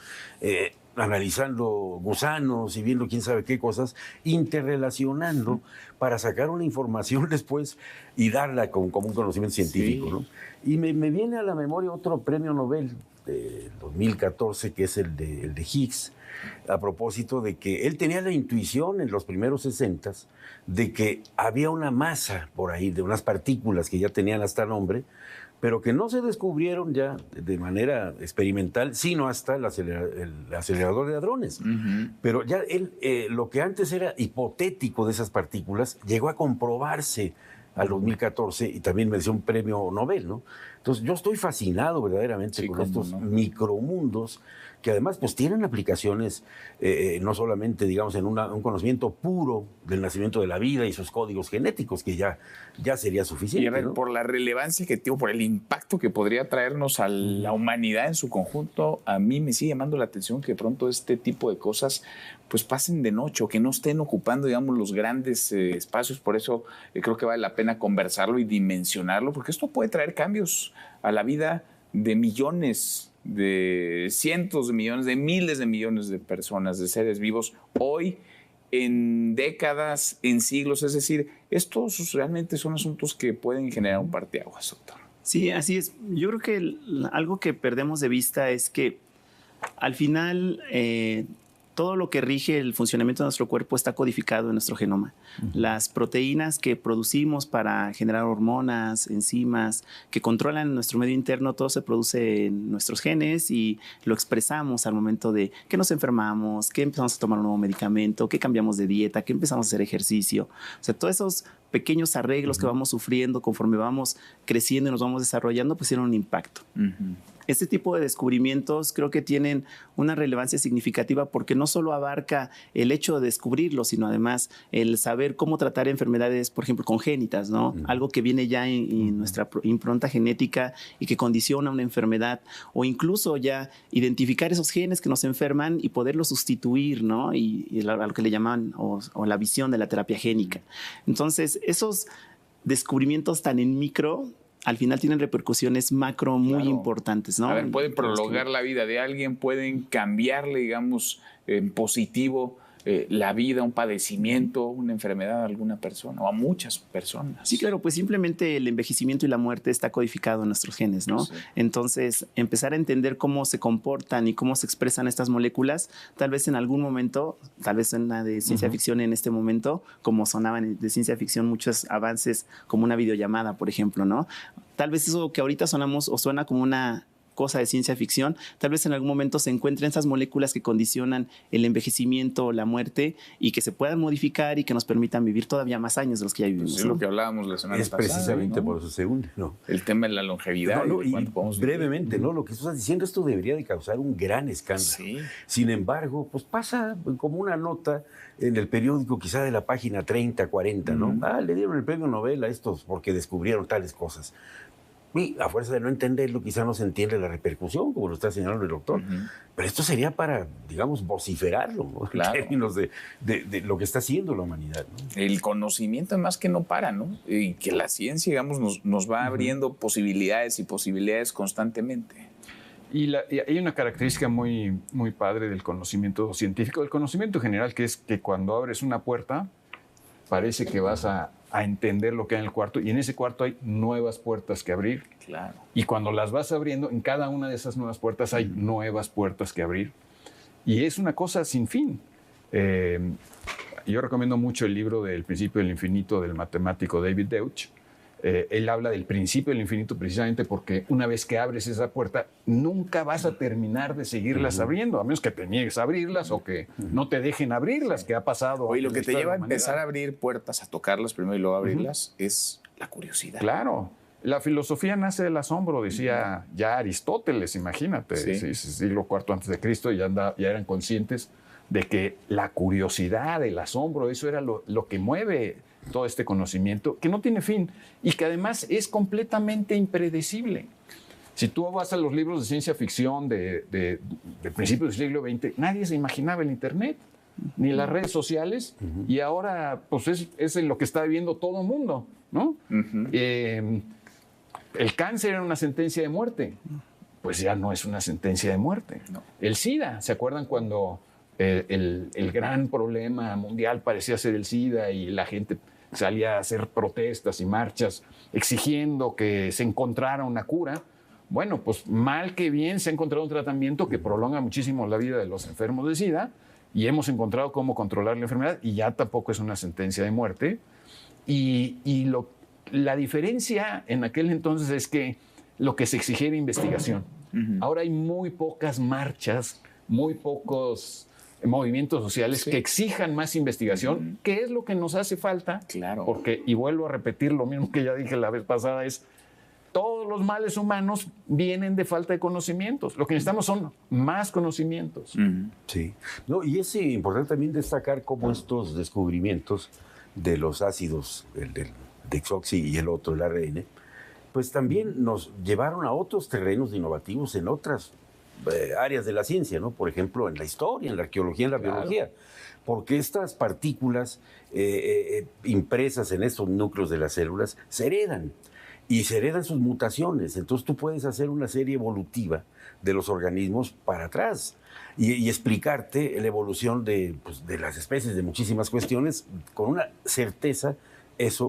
analizando gusanos y viendo quién sabe qué cosas, interrelacionando para sacar una información después y darla como un conocimiento científico, ¿no? Y me viene a la memoria otro premio Nobel de 2014, que es el de Higgs, a propósito de que él tenía la intuición en los primeros 60s de que había una masa por ahí, de unas partículas que ya tenían hasta nombre, pero que no se descubrieron ya de manera experimental, sino hasta el acelerador de hadrones. Pero ya él, lo que antes era hipotético de esas partículas, llegó a comprobarse al 2014 y también mereció un premio Nobel, ¿no? Entonces yo estoy fascinado verdaderamente con estos micromundos que además pues tienen aplicaciones no solamente, digamos, en un conocimiento puro del nacimiento de la vida y sus códigos genéticos, que ya sería suficiente. Y a ver, ¿no? por la relevancia que tiene, por el impacto que podría traernos a la humanidad en su conjunto, a mí me sigue llamando la atención que pronto este tipo de cosas pues pasen de noche o que no estén ocupando, digamos, los grandes espacios. Por eso creo que vale la pena conversarlo y dimensionarlo, porque esto puede traer cambios a la vida de millones, de cientos de millones, de miles de millones de personas, de seres vivos, hoy, en décadas, en siglos. Es decir, estos realmente son asuntos que pueden generar un parteaguas, doctor. Sí, así es. Yo creo que algo que perdemos de vista es que al final todo lo que rige el funcionamiento de nuestro cuerpo está codificado en nuestro genoma. Las proteínas que producimos para generar hormonas, enzimas, que controlan nuestro medio interno, todo se produce en nuestros genes y lo expresamos al momento de que nos enfermamos, que empezamos a tomar un nuevo medicamento, que cambiamos de dieta, que empezamos a hacer ejercicio. O sea, todos esos pequeños arreglos que vamos sufriendo conforme vamos creciendo y nos vamos desarrollando, pues tienen un impacto. Este tipo de descubrimientos creo que tienen una relevancia significativa porque no solo abarca el hecho de descubrirlo, sino además el saber cómo tratar enfermedades, por ejemplo, congénitas, ¿no? Algo que viene ya en nuestra impronta genética y que condiciona una enfermedad, o incluso ya identificar esos genes que nos enferman y poderlos sustituir, ¿no? Y a lo que le llaman o la visión de la terapia génica. Entonces, esos descubrimientos tan en micro al final tienen repercusiones macro muy importantes, ¿no? A ver, pueden prolongar la vida de alguien, pueden cambiarle, digamos, en positivo la vida, un padecimiento, una enfermedad a alguna persona o a muchas personas. Sí, claro, pues simplemente el envejecimiento y la muerte está codificado en nuestros genes, ¿no? Sí. Entonces, empezar a entender cómo se comportan y cómo se expresan estas moléculas, tal vez en algún momento, tal vez en la de ciencia ficción en este momento, como sonaban de ciencia ficción muchos avances, como una videollamada, por ejemplo, ¿no? Tal vez eso que ahorita sonamos o suena como una cosa de ciencia ficción, tal vez en algún momento se encuentren esas moléculas que condicionan el envejecimiento o la muerte y que se puedan modificar y que nos permitan vivir todavía más años de los que ya vivimos. Pues es lo que hablábamos la semana pasada. Es precisamente, ¿no? Por eso se hunde, ¿no? El tema de la longevidad. Y brevemente, ¿no? Lo que estás diciendo, esto debería de causar un gran escándalo. Sí. Sin embargo, pues pasa como una nota en el periódico quizá de la página 30, 40, ¿no? Le dieron el premio Nobel a estos porque descubrieron tales cosas. Y a fuerza de no entenderlo, quizá no se entiende la repercusión, como lo está señalando el doctor. Pero esto sería para, digamos, vociferarlo, ¿no? Claro. En términos de lo que está haciendo la humanidad, ¿no? El conocimiento más que no para, ¿no? Y que la ciencia, digamos, nos va abriendo posibilidades y posibilidades constantemente. Y hay una característica muy, muy padre del conocimiento científico, del conocimiento general, que es que cuando abres una puerta, parece que vas a entender lo que hay en el cuarto, y en ese cuarto hay nuevas puertas que abrir. Claro. Y cuando las vas abriendo, en cada una de esas nuevas puertas hay nuevas puertas que abrir. Y es una cosa sin fin. Yo recomiendo mucho el libro del Principio del Infinito del matemático David Deutsch. Él habla del principio del infinito precisamente porque una vez que abres esa puerta, nunca vas a terminar de seguirlas abriendo, a menos que te niegues a abrirlas o que no te dejen abrirlas, que ha pasado. Oye, lo que te lleva a empezar a abrir puertas, a tocarlas primero y luego a abrirlas, es la curiosidad. Claro. La filosofía nace del asombro, decía ya Aristóteles, imagínate, siglo IV a.C., ya eran conscientes de que la curiosidad, el asombro, eso era lo que mueve todo este conocimiento, que no tiene fin y que además es completamente impredecible. Si tú vas a los libros de ciencia ficción de principios del siglo XX, nadie se imaginaba el Internet, ni las redes sociales, y ahora pues es lo que está viviendo todo el mundo, ¿no? El cáncer era una sentencia de muerte, pues ya no es una sentencia de muerte. No. El SIDA, ¿se acuerdan cuando el gran problema mundial parecía ser el SIDA y la gente salía a hacer protestas y marchas exigiendo que se encontrara una cura? Bueno, pues mal que bien se ha encontrado un tratamiento que prolonga muchísimo la vida de los enfermos de SIDA y hemos encontrado cómo controlar la enfermedad y ya tampoco es una sentencia de muerte. La diferencia en aquel entonces es que lo que se exigía era investigación. Ahora hay muy pocas marchas, muy pocos movimientos sociales que exijan más investigación, que es lo que nos hace falta. Claro. Porque, y vuelvo a repetir lo mismo que ya dije la vez pasada, es todos los males humanos vienen de falta de conocimientos. Lo que necesitamos son más conocimientos. Sí. No, y es importante también destacar cómo estos descubrimientos de los ácidos, el del Dexoxi y el otro, el ARN, pues también nos llevaron a otros terrenos innovativos en otras áreas de la ciencia, ¿no? Por ejemplo, en la historia, en la arqueología, en la biología. Porque estas partículas impresas en estos núcleos de las células se heredan. Y se heredan sus mutaciones. Entonces tú puedes hacer una serie evolutiva de los organismos para atrás y explicarte la evolución de las especies, de muchísimas cuestiones, con una certeza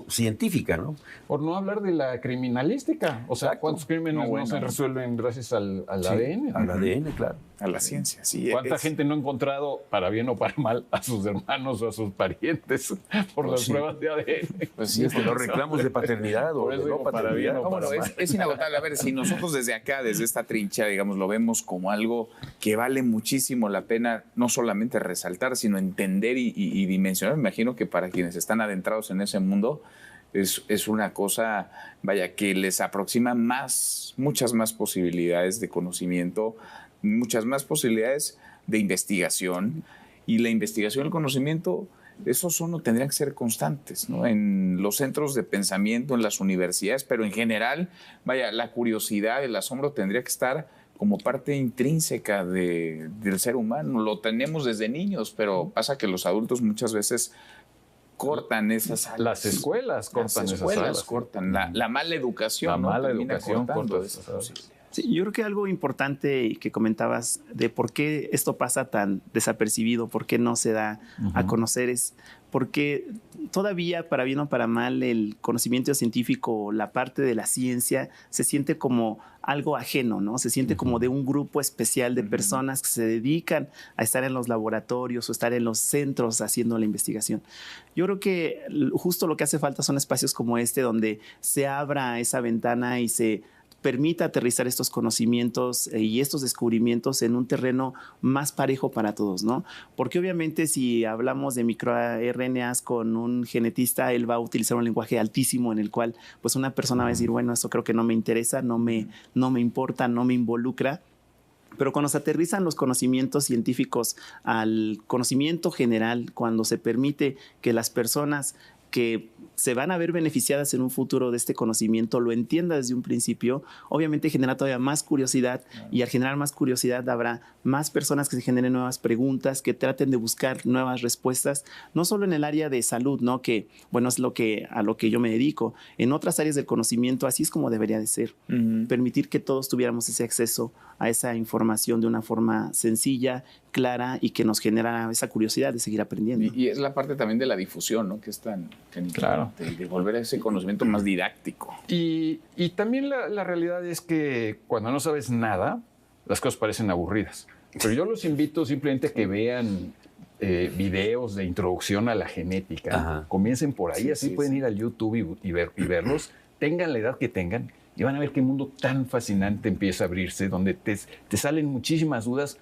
científica, ¿no? Por no hablar de la criminalística. O sea, exacto. ¿Cuántos crímenes no se resuelven gracias al ADN? Al ADN, claro. A la ciencia, sí. ¿Cuánta gente no ha encontrado, para bien o para mal, a sus hermanos o a sus parientes por las pruebas de ADN? Pues sí, los reclamos de paternidad o de no paternidad. Bueno, es inagotable. A ver, si nosotros desde acá, desde esta trinchera, digamos, lo vemos como algo que vale muchísimo la pena no solamente resaltar, sino entender y dimensionar. Me imagino que para quienes están adentrados en ese mundo, es una cosa, vaya, que les aproxima muchas más posibilidades de conocimiento, muchas más posibilidades de investigación. Y la investigación y el conocimiento, esos tendrían que ser constantes, ¿no? En los centros de pensamiento, en las universidades, pero en general, vaya, la curiosidad, el asombro tendría que estar como parte intrínseca del ser humano. Lo tenemos desde niños, pero pasa que los adultos muchas veces cortan esas alas. Las escuelas cortan esas alas. Cortan la mala educación. La mala termina educación cortando corta esas posibilidades. Sí, yo creo que algo importante que comentabas de por qué esto pasa tan desapercibido, por qué no se da a conocer, es porque todavía, para bien o para mal, el conocimiento científico, la parte de la ciencia, se siente como algo ajeno, ¿no? Se siente como de un grupo especial de personas que se dedican a estar en los laboratorios o estar en los centros haciendo la investigación. Yo creo que justo lo que hace falta son espacios como este, donde se abra esa ventana y se permita aterrizar estos conocimientos y estos descubrimientos en un terreno más parejo para todos, ¿no? Porque obviamente si hablamos de microRNAs con un genetista, él va a utilizar un lenguaje altísimo en el cual pues una persona va a decir, bueno, esto creo que no me interesa, no me importa, no me involucra. Pero cuando se aterrizan los conocimientos científicos al conocimiento general, cuando se permite que las personas que se van a ver beneficiadas en un futuro de este conocimiento lo entienda desde un principio, obviamente genera todavía más curiosidad y al generar más curiosidad habrá más personas que se generen nuevas preguntas, que traten de buscar nuevas respuestas, no solo en el área de salud, ¿no? Que, bueno, es a lo que yo me dedico. En otras áreas del conocimiento así es como debería de ser. Permitir que todos tuviéramos ese acceso a esa información de una forma sencilla, clara y que nos genera esa curiosidad de seguir aprendiendo. Y es la parte también de la difusión, ¿no? Que es tan importante, y de volver a ese conocimiento más didáctico. Y también la realidad es que cuando no sabes nada, las cosas parecen aburridas. Pero yo los invito simplemente a que vean videos de introducción a la genética. Ajá. Comiencen por ahí, así pueden ir al YouTube y verlos, tengan la edad que tengan, y van a ver qué mundo tan fascinante empieza a abrirse, donde te salen muchísimas dudas,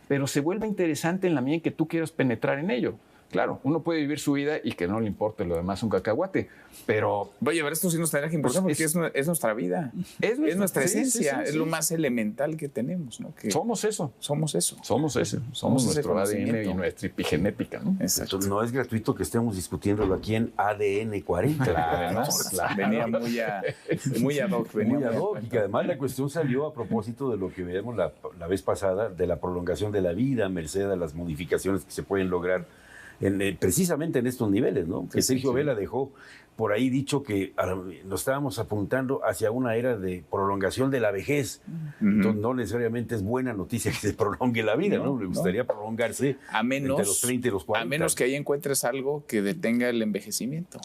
pero se vuelve interesante en la medida en que tú quieras penetrar en ello. Claro, uno puede vivir su vida y que no le importe lo demás un cacahuate, pero... Oye, pero esto sí nos tendrá que importar porque es nuestra vida, es nuestra esencia, es lo más elemental que tenemos, ¿no? Que somos eso. Somos eso. Somos nuestro ADN y nuestra epigenética, ¿no? Exacto. No es gratuito que estemos discutiéndolo aquí en ADN 40. Además, venía muy ad hoc. Muy ad hoc, y que además la cuestión salió a propósito de lo que veíamos la vez pasada, de la prolongación de la vida, merced a las modificaciones que se pueden lograr precisamente en estos niveles, ¿no? Que Sergio Vela dejó por ahí dicho que nos estábamos apuntando hacia una era de prolongación de la vejez. Entonces, no necesariamente es buena noticia que se prolongue la vida, ¿no? Le gustaría prolongarse entre los 30 y los 40. A menos que ahí encuentres algo que detenga el envejecimiento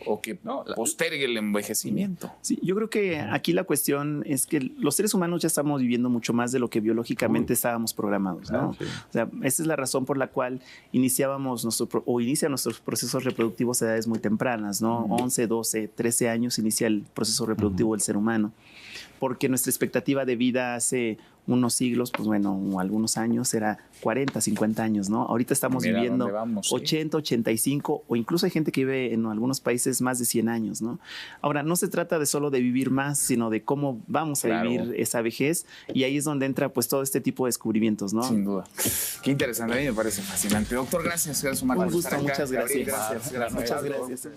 o que postergue el envejecimiento. Sí, yo creo que aquí la cuestión es que los seres humanos ya estamos viviendo mucho más de lo que biológicamente estábamos programados, ¿no? Sí. O sea, esa es la razón por la cual inician nuestros procesos reproductivos a edades muy tempranas, ¿no? 11, 12, 13 años inicia el proceso reproductivo del ser humano, porque nuestra expectativa de vida hace unos siglos, pues bueno, o algunos años era 40, 50 años, ¿no? Ahorita estamos viviendo 80, 85, o incluso hay gente que vive en algunos países más de 100 años, ¿no? Ahora, no se trata de solo de vivir más, sino de cómo vamos a vivir esa vejez, y ahí es donde entra pues todo este tipo de descubrimientos, ¿no? Sin duda. Qué interesante, a mí me parece fascinante. Doctor, gracias. Un gusto, muchas gracias. Gracias. Muchas gracias.